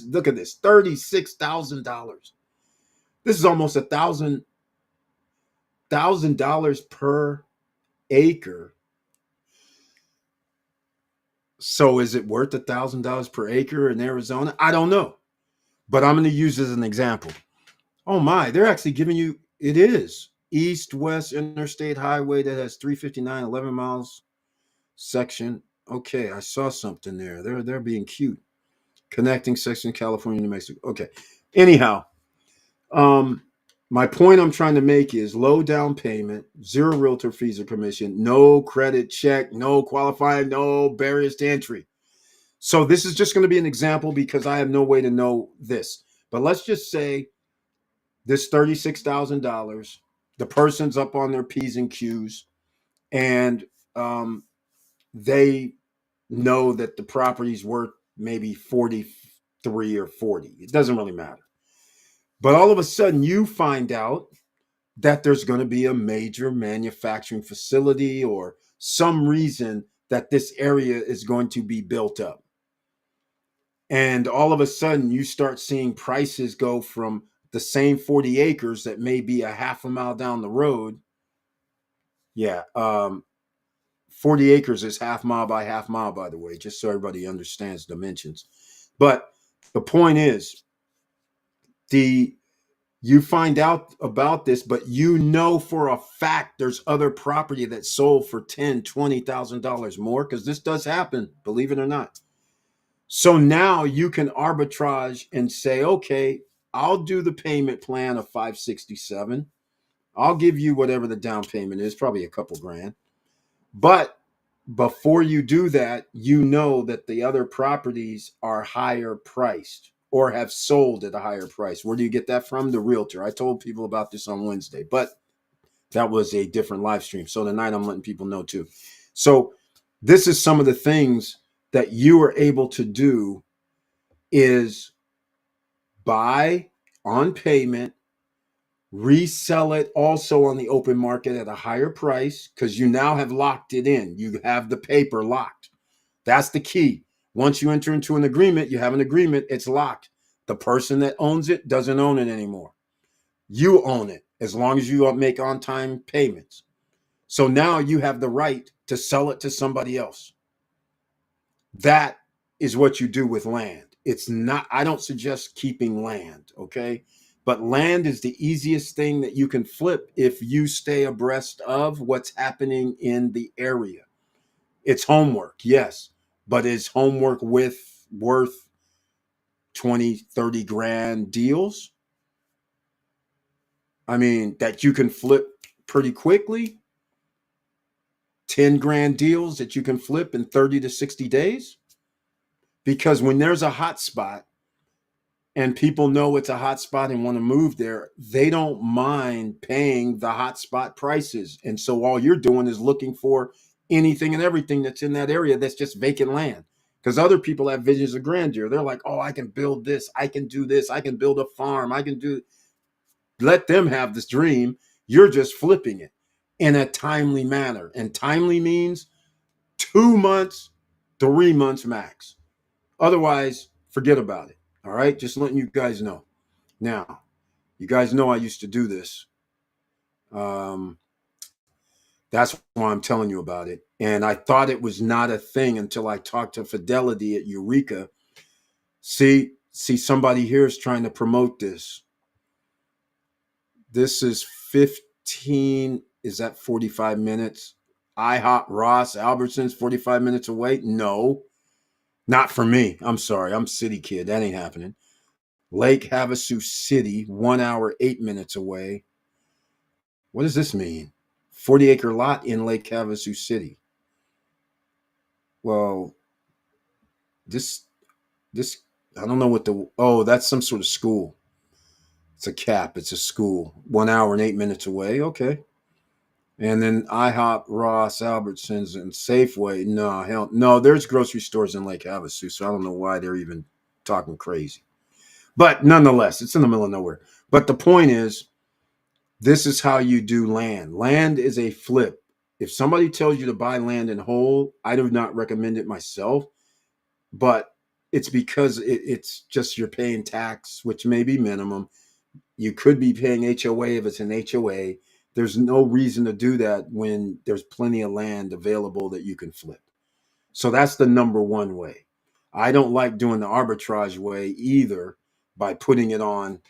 look at this, $36,000. This is almost $1,000 per acre. So is it worth $1,000 per acre in Arizona? I don't know, but I'm going to use this as an example. Oh my, they're actually giving you, it is east-west interstate highway that has 359, 11 miles. section. Okay, I saw something there. They're being cute. Connecting section California, New Mexico. Okay. Anyhow, um, my point I'm trying to make is low down payment, zero realtor fees or commission, no credit check, no qualifying, no barriers to entry. So this is just going to be an example because I have no way to know this. But let's just say this $36,000, the person's up on their P's and Q's, and they know that the property's worth maybe 43 or 40. It doesn't really matter. But all of a sudden, you find out that there's going to be a major manufacturing facility or some reason that this area is going to be built up. And all of a sudden, you start seeing prices go from the same 40 acres that may be a half a mile down the road. Yeah. 40 acres is half mile by half mile, by the way, just so everybody understands dimensions. But the point is, the you find out about this, but you know for a fact there's other property that sold for $10,000, $20,000 more, because this does happen, believe it or not. So now you can arbitrage and say, okay, I'll do the payment plan of 567. I'll give you whatever the down payment is, probably a couple grand. But before you do that, you know that the other properties are higher priced or have sold at a higher price. Where do you get that from? The realtor. I told people about this on Wednesday, but that was a different live stream. So tonight I'm letting people know too. So this is some of the things that you are able to do is buy on payment, resell it also on the open market at a higher price because you now have locked it in. You have the paper locked. That's the key. Once you enter into an agreement, you have an agreement, it's locked. The person that owns it doesn't own it anymore. You own it as long as you make on time payments. So now you have the right to sell it to somebody else. That is what you do with land. It's not, I don't suggest keeping land, okay? But land is the easiest thing that you can flip if you stay abreast of what's happening in the area. It's homework, yes, but is homework worth 20, 30 grand deals? I mean, that you can flip pretty quickly? 10 grand deals that you can flip in 30 to 60 days? Because when there's a hot spot and people know it's a hot spot and want to move there, they don't mind paying the hot spot prices. And so all you're doing is looking for anything and everything that's in that area that's just vacant land. Because other people have visions of grandeur. They're like, oh, I can build this. I can do this. I can build a farm. I can do. Let them have this dream. You're just flipping it in a timely manner. And timely means 2 months, 3 months max. Otherwise, forget about it. All right. Just letting you guys know. Now, you guys know I used to do this. Um, that's why I'm telling you about it. And I thought it was not a thing until I talked to Fidelity at Eureka. See, somebody here is trying to promote this. This is 15. Is that 45 minutes? IHOP, Ross, Albertsons, 45 minutes away? No, not for me. I'm sorry. I'm city kid. That ain't happening. Lake Havasu City, 1 hour, 8 minutes away. What does this mean? 40-acre lot in Lake Havasu City. Well, this I don't know what that's some sort of school. It's a cap. It's a school. 1 hour and 8 minutes away. Okay. And then IHOP, Ross, Albertsons, and Safeway. No, hell no. There's grocery stores in Lake Havasu, so I don't know why they're even talking crazy. But nonetheless, it's in the middle of nowhere. But the point is, this is how you do land. Land is a flip. If somebody tells you to buy land in whole, I do not recommend it myself. But it's because it's just you're paying tax, which may be minimum. You could be paying HOA if it's an HOA. There's no reason to do that when there's plenty of land available that you can flip. So that's the number one way. I don't like doing the arbitrage way either by putting it on,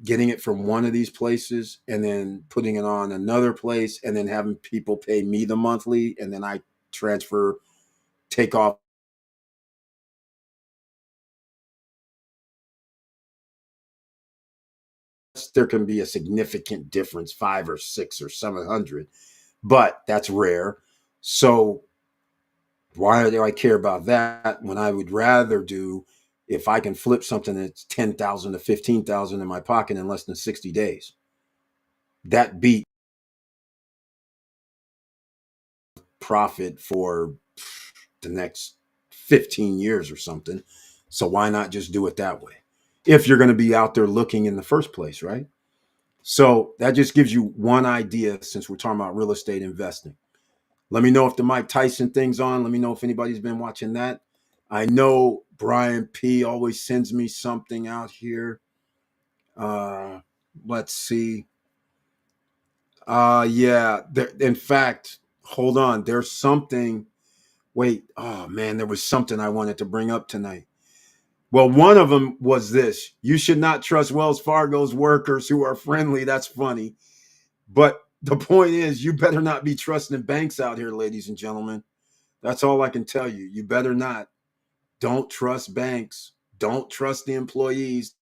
getting it from one of these places and then putting it on another place and then having people pay me the monthly and then I transfer, take off. There can be a significant difference, 5 or 6 or 700, but that's rare. So why do I care about that when I would rather do, if I can flip something that's 10,000 to 15,000 in my pocket in less than 60 days? That beat profit for the next 15 years or something. So why not just do it that way? If you're going to be out there looking in the first place, right? So that just gives you one idea since we're talking about real estate investing. Let me know if the Mike Tyson thing's on. Let me know if anybody's been watching that. I know Brian P always sends me something out here. Uh, let's see. Yeah. In fact, hold on. There's something. Wait. Oh man, there was something I wanted to bring up tonight. Well, one of them was this: you should not trust Wells Fargo's workers who are friendly. That's funny. But the point is, you better not be trusting banks out here, ladies and gentlemen. That's all I can tell you. You better not. Don't trust banks. Don't trust the employees.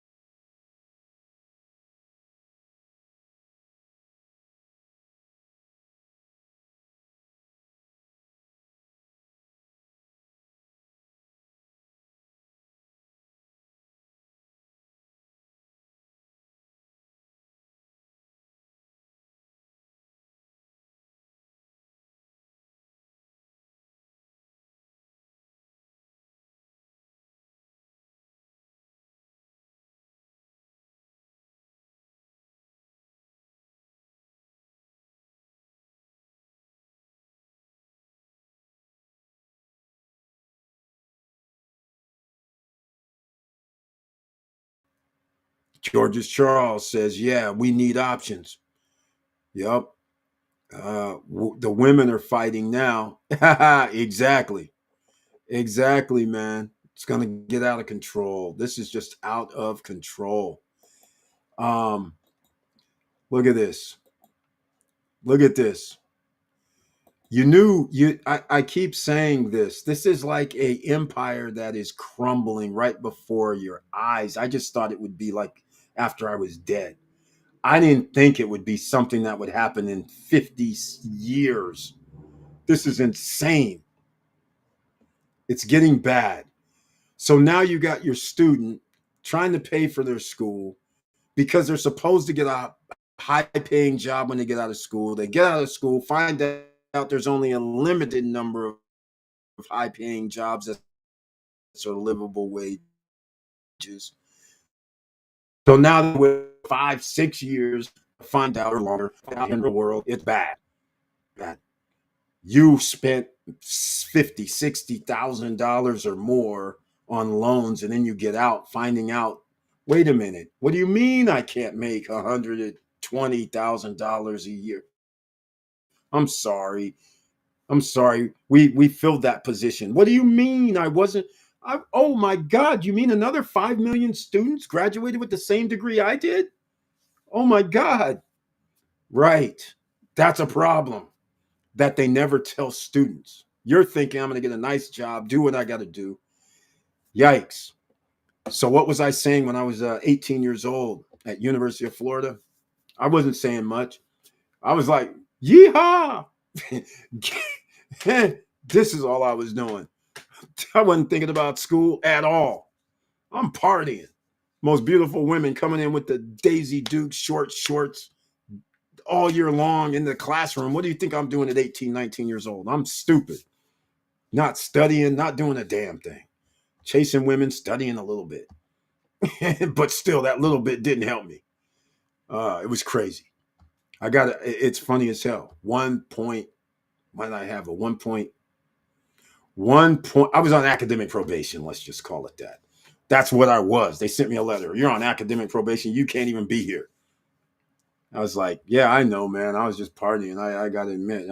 George's Charles says, yeah, we need options. Yep. The women are fighting now. Exactly. Exactly, man. It's going to get out of control. This is just out of control. Um, Look at this. Look at this. You knew you I keep saying this. This is like a empire that is crumbling right before your eyes. I just thought it would be like after I was dead. I didn't think it would be something that would happen in 50 years. This is insane. It's getting bad. So now you got your student trying to pay for their school because they're supposed to get a high paying job when they get out of school. They get out of school, find out there's only a limited number of high paying jobs that are livable wages. So now with 5, 6 years, find out or longer in the world, it's bad. Bad. You spent 50, $60,000 or more on loans, and then you get out finding out, wait a minute, what do you mean I can't make $120,000 a year? I'm sorry. I'm sorry. We filled that position. What do you mean I wasn't? Oh my God, you mean another 5 million students graduated with the same degree I did? Oh my God. Right. That's a problem that they never tell students. You're thinking I'm going to get a nice job, do what I got to do. Yikes. So what was I saying when I was 18 years old at University of Florida? I wasn't saying much. I was like, yeehaw. This is all I was doing. I wasn't thinking about school at all. I'm partying. Most beautiful women coming in with the Daisy Duke short shorts all year long in the classroom. What do you think I'm doing at 18, 19 years old? I'm stupid. Not studying, not doing a damn thing. Chasing women, studying a little bit. But still, that little bit didn't help me. It was crazy. It's funny as hell. 1 point, why did I have a 1 point? I was on academic probation. Let's just call it that. That's what I was. They sent me a letter. You're on academic probation. You can't even be here. I was like, yeah, I know, man. I was just partying. I got to admit,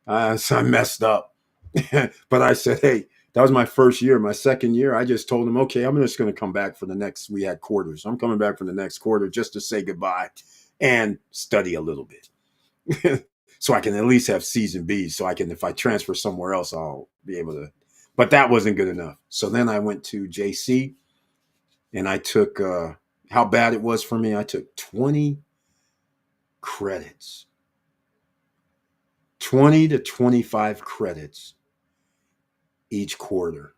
I messed up. But I said, hey, that was my first year. My second year, I just told them, okay, I'm just going to come back for the next, we had quarters. I'm coming back for the next quarter just to say goodbye and study a little bit. so I can at least have C's and B's. So I can, if I transfer somewhere else, I'll be able to. But that wasn't good enough. So then I went to JC and I took how bad it was for me. I took 20 credits, 20 to 25 credits each quarter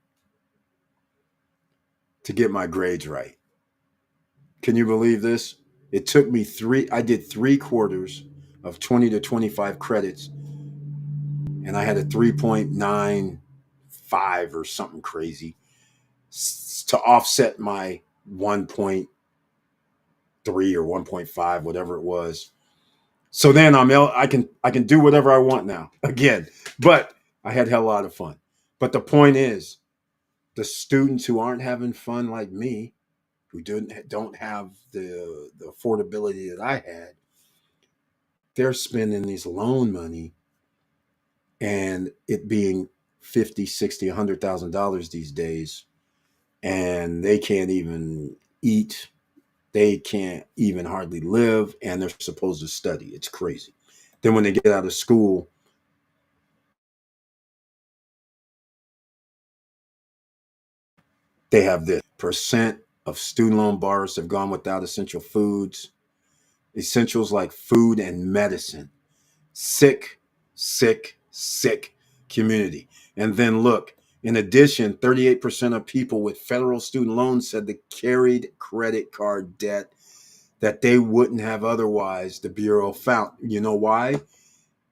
to get my grades right. Can you believe this? It took me I did 3 quarters of 20 to 25 credits, and I had a 3.95 or something crazy to offset my 1.3 or 1.5, whatever it was. So then I can do whatever I want now again. But I had hell lot of fun. But the point is, the students who aren't having fun like me, who don't have the affordability that I had, they're spending these loan money and it being 50, 60, $100,000 these days, and they can't even eat, they can't even hardly live, and they're supposed to study. It's crazy. Then when they get out of school, they have this percent of student loan borrowers have gone without essential foods, essentials like food and medicine. Sick, sick, sick community. And then look, in addition, 38% of people with federal student loans said they carried credit card debt that they wouldn't have otherwise, the Bureau found. You know why?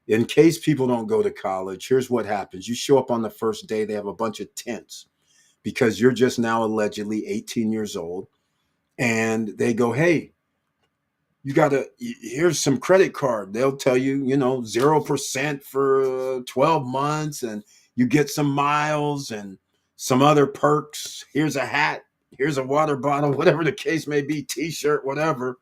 In case people don't go to college, here's what happens. You show up on the first day, they have a bunch of tents because you're just now allegedly 18 years old. And they go, hey, you got to, here's some credit card. They'll tell you, 0% for 12 months and you get some miles and some other perks. Here's a hat. Here's a water bottle, whatever the case may be, t-shirt, whatever.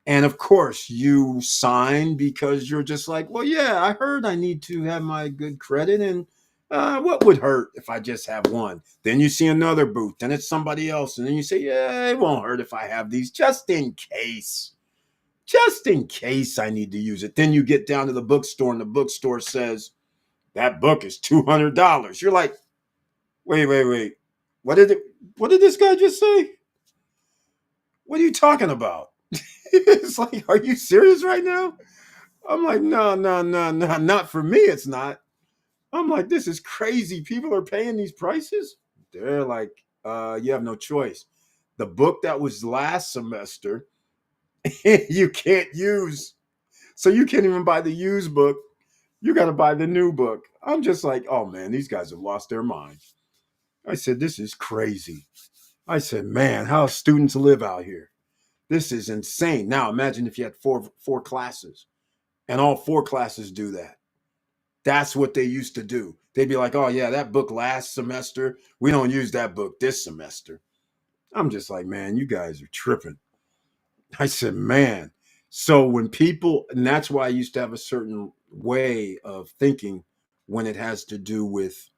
And of course, you sign because you're just like, well, yeah, I heard I need to have my good credit. And what would hurt if I just have one? Then you see another booth, then it's somebody else. And then you say, yeah, it won't hurt if I have these just in case. Just in case I need to use it. Then you get down to the bookstore and the bookstore says, that book is $200. You're like, wait. What did this guy just say? What are you talking about? It's like, are you serious right now? I'm like, no, not for me. It's not. I'm like, this is crazy. People are paying these prices. They're like, you have no choice. The book that was last semester, you can't use. So you can't even buy the used book. You got to buy the new book. I'm just like, oh man, these guys have lost their mind. I said, this is crazy. I said, man, how students live out here. This is insane. Now imagine if you had four classes and all 4 classes do that. That's what they used to do. They'd be like, oh yeah, that book last semester, we don't use that book this semester. I'm just like, man, you guys are tripping. I said, man. So when people, and that's why I used to have a certain way of thinking when it has to do with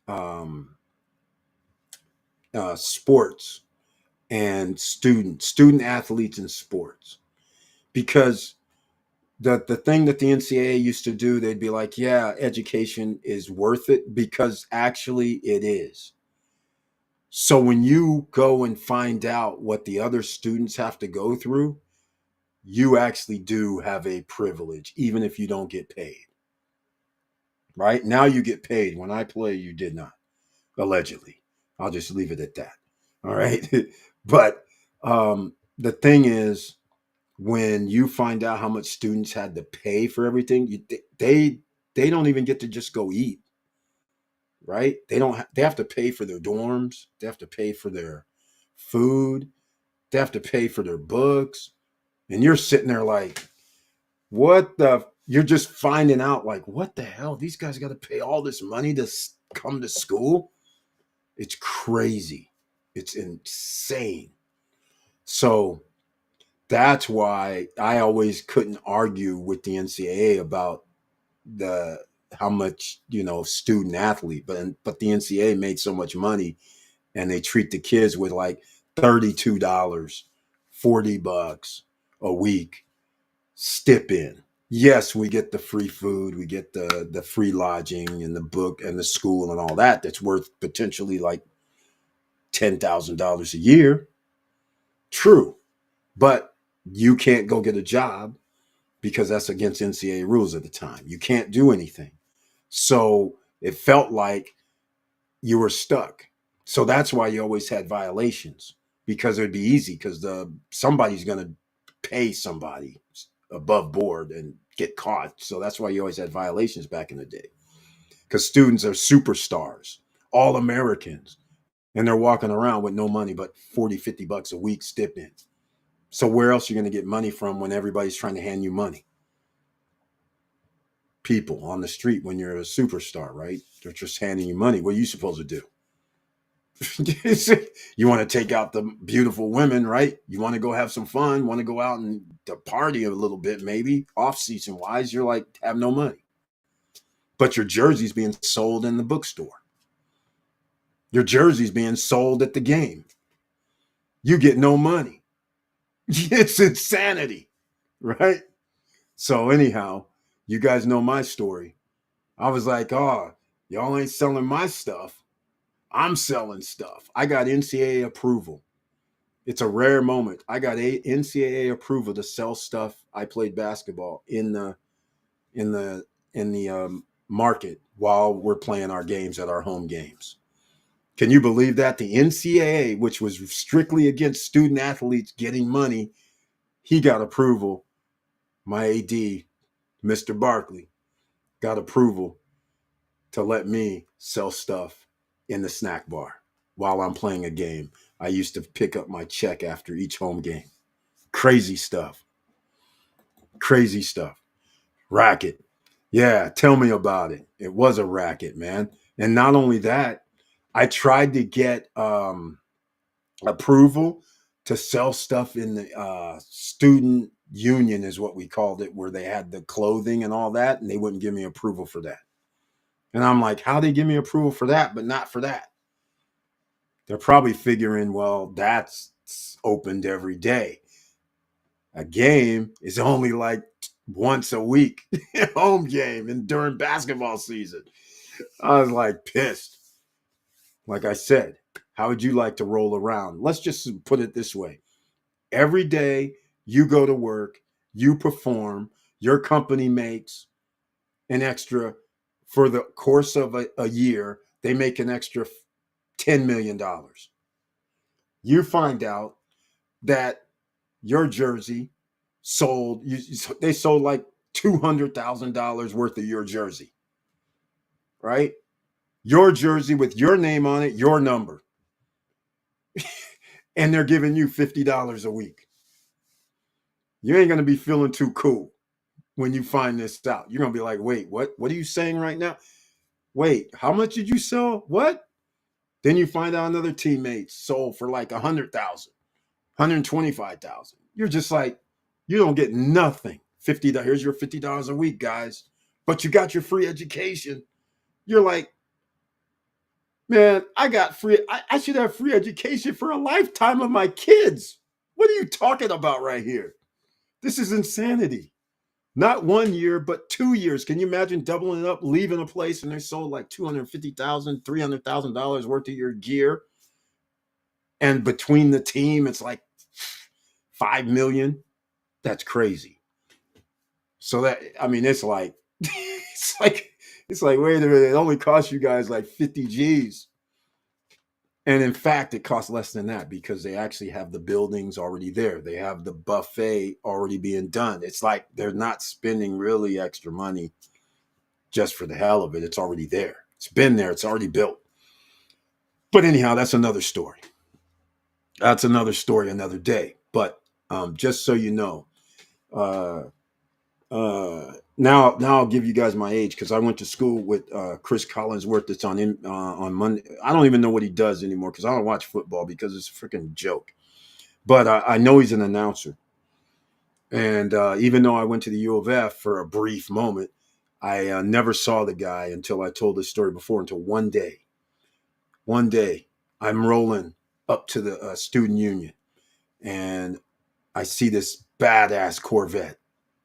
um, sports and student athletes in sports, because the thing that the NCAA used to do, they'd be like, yeah, education is worth it because actually it is. So when you go and find out what the other students have to go through, you actually do have a privilege, even if you don't get paid. Right now, you get paid. When I play, you did not, allegedly. I'll just leave it at that. All right. But the thing is, when you find out how much students had to pay for everything, they don't even get to just go eat, right? They have to pay for their dorms, they have to pay for their food, they have to pay for their books, and you're sitting there like, what the? You're just finding out like, what the hell? These guys got to pay all this money to come to school. It's crazy. It's insane. So that's why I always couldn't argue with the NCAA about the how much student athlete, but the NCAA made so much money, and they treat the kids with like $32, $40 a week stipend. Yes, we get the free food, we get the free lodging and the book and the school and all that. That's worth potentially like $10,000 a year. True, but you can't go get a job because that's against NCAA rules at the time. You can't do anything. So it felt like you were stuck. So that's why you always had violations, because it'd be easy because the somebody's going to pay somebody above board and get caught. So that's why you always had violations back in the day, because students are superstars, all Americans, and they're walking around with no money but 40, $50 a week stipend. So where else are you going to get money from when everybody's trying to hand you money? People on the street when you're a superstar, right? They're just handing you money. What are you supposed to do? You want to take out the beautiful women, right? You want to go have some fun, want to go out and to party a little bit, maybe off season wise. You're like, have no money, but your jersey's being sold in the bookstore. Your jersey's being sold at the game. You get no money. It's insanity, right? So anyhow, you guys know my story. I was like, oh, y'all ain't selling my stuff. I'm selling stuff. I got NCAA approval. It's a rare moment. I got NCAA approval to sell stuff. I played basketball in the market while we're playing our games at our home games. Can you believe that? The NCAA, which was strictly against student athletes getting money, he got approval. My AD, Mr. Barkley, got approval to let me sell stuff in the snack bar while I'm playing a game. I used to pick up my check after each home game. Crazy stuff. Crazy stuff. Racket. Yeah, tell me about it. It was a racket, man. And not only that, I tried to get approval to sell stuff in the student union, is what we called it, where they had the clothing and all that, and they wouldn't give me approval for that. And I'm like, how they give me approval for that, but not for that? They're probably figuring, well, that's opened every day. A game is only like once a week, home game, and during basketball season. I was like pissed. Like I said, how would you like to roll around? Let's just put it this way. Every day you go to work, you perform, your company makes an extra, for the course of a year, they make an extra $10 million. You find out that your jersey sold, they sold like $200,000 worth of your jersey, right? Your jersey with your name on it, your number, and they're giving you $50 a week. You ain't going to be feeling too cool when you find this out. You're going to be like, wait, what? What are you saying right now? Wait, how much did you sell? What? Then you find out another teammate sold for like 100,000, 125,000. You're just like, you don't get nothing. $50. Here's your $50 a week, guys. But you got your free education. You're like, man, I got free. I should have free education for a lifetime of my kids. What are you talking about right here? This is insanity. Not 1 year, but 2 years. Can you imagine doubling it up, leaving a place, and they sold like $250,000, $300,000 worth of your gear, and between the team, it's like 5 million. That's crazy. So that, I mean, it's like it's like wait a minute, it only costs you guys like 50 G's. And in fact, it costs less than that because they actually have the buildings already there. They have the buffet already being done. It's like they're not spending really extra money just for the hell of it. It's already there. It's been there. It's already built. But anyhow, that's another story. That's another story, another day. But just so you know, uh, now I'll give you guys my age because I went to school with Chris Collinsworth. That's on Monday. I don't even know what he does anymore because I don't watch football because it's a freaking joke. But I know he's an announcer, and even though I went to the U of F for a brief moment, I never saw the guy until I told this story before. Until one day, I'm rolling up to the student union, and I see this badass Corvette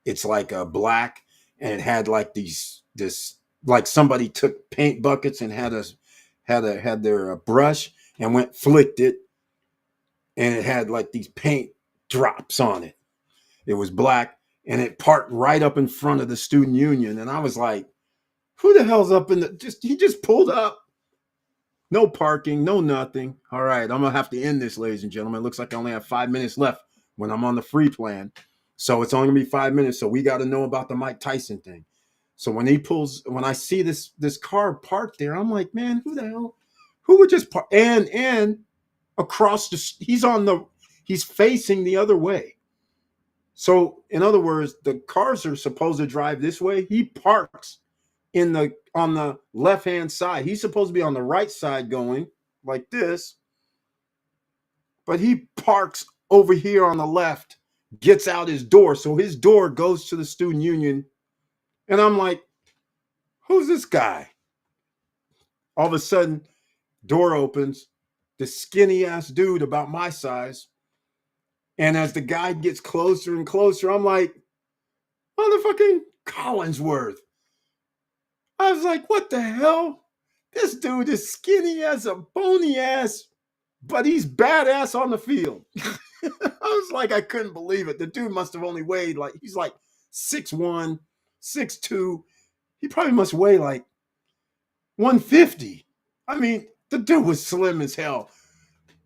It's like a black, and it had like this like somebody took paint buckets and had their brush and went flicked it, and it had like these paint drops on it. It was black, and it parked right up in front of the student union, and I was like, "Who the hell's up in the?" He just pulled up. No parking, no nothing. All right, I'm gonna have to end this, ladies and gentlemen. It looks like I only have 5 minutes left when I'm on the free plan, so it's only gonna be 5 minutes. So we got to know about the Mike Tyson thing. So when I see this car parked there, I'm like, man, who the hell? Who would just park? And across he's facing the other way. So in other words, the cars are supposed to drive this way. He parks on the left hand side. He's supposed to be on the right side going like this, but he parks over here on the left, gets out his door. So his door goes to the student union. And I'm like, who's this guy? All of a sudden, door opens, the skinny ass dude about my size. And as the guy gets closer and closer, I'm like, motherfucking Collinsworth. I was like, what the hell? This dude is skinny as a bony ass, but he's badass on the field. I was like, I couldn't believe it. The dude must have only weighed he's like 6'1", 6'2". He probably must weigh like 150. I mean, the dude was slim as hell.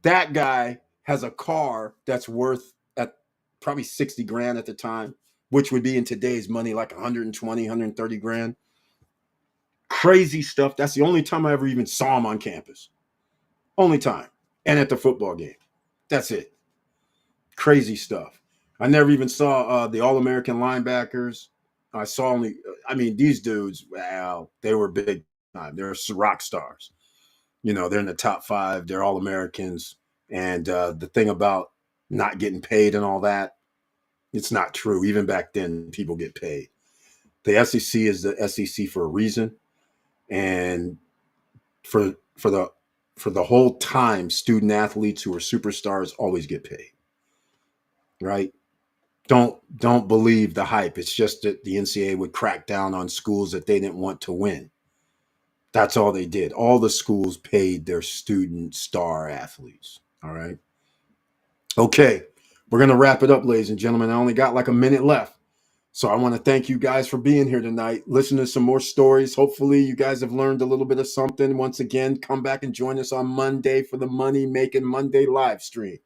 That guy has a car that's worth at probably 60 grand at the time, which would be in today's money like 120, 130 grand. Crazy stuff. That's the only time I ever even saw him on campus. Only time. And at the football game. That's it. Crazy stuff. I never even saw the All-American linebackers. These dudes, wow, they were big time. They're rock stars. They're in the top 5. They're All-Americans. And the thing about not getting paid and all that, it's not true. Even back then, people get paid. The SEC is the SEC for a reason. And for the whole time, student athletes who are superstars always get paid. Right? Don't believe the hype. It's just that the NCAA would crack down on schools that they didn't want to win. That's all they did. All the schools paid their student star athletes. All right. Okay. We're going to wrap it up, ladies and gentlemen. I only got like a minute left. So I want to thank you guys for being here tonight. Listen to some more stories. Hopefully you guys have learned a little bit of something. Once again, come back and join us on Monday for the Money Making Monday live stream.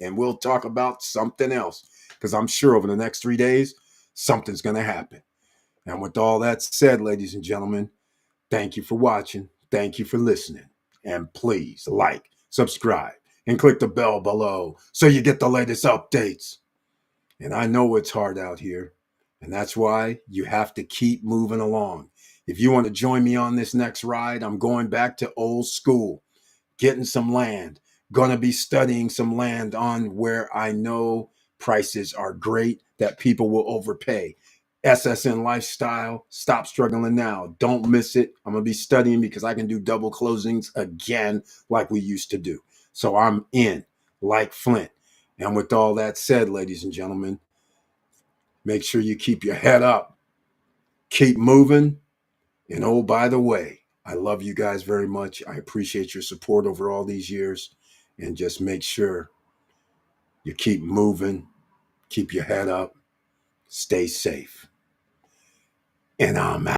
And we'll talk about something else, because I'm sure over the next 3 days, something's going to happen. And with all that said, ladies and gentlemen, thank you for watching. Thank you for listening. And please like, subscribe, and click the bell below so you get the latest updates. And I know it's hard out here, and that's why you have to keep moving along. If you want to join me on this next ride, I'm going back to old school, getting some land, going to be studying some land on where I know prices are great, that people will overpay. SSN lifestyle, stop struggling now. Don't miss it. I'm going to be studying because I can do double closings again like we used to do. So I'm in like Flint. And with all that said, ladies and gentlemen, make sure you keep your head up, keep moving. And oh, by the way, I love you guys very much. I appreciate your support over all these years. And just make sure you keep moving, keep your head up, stay safe. And I'm out.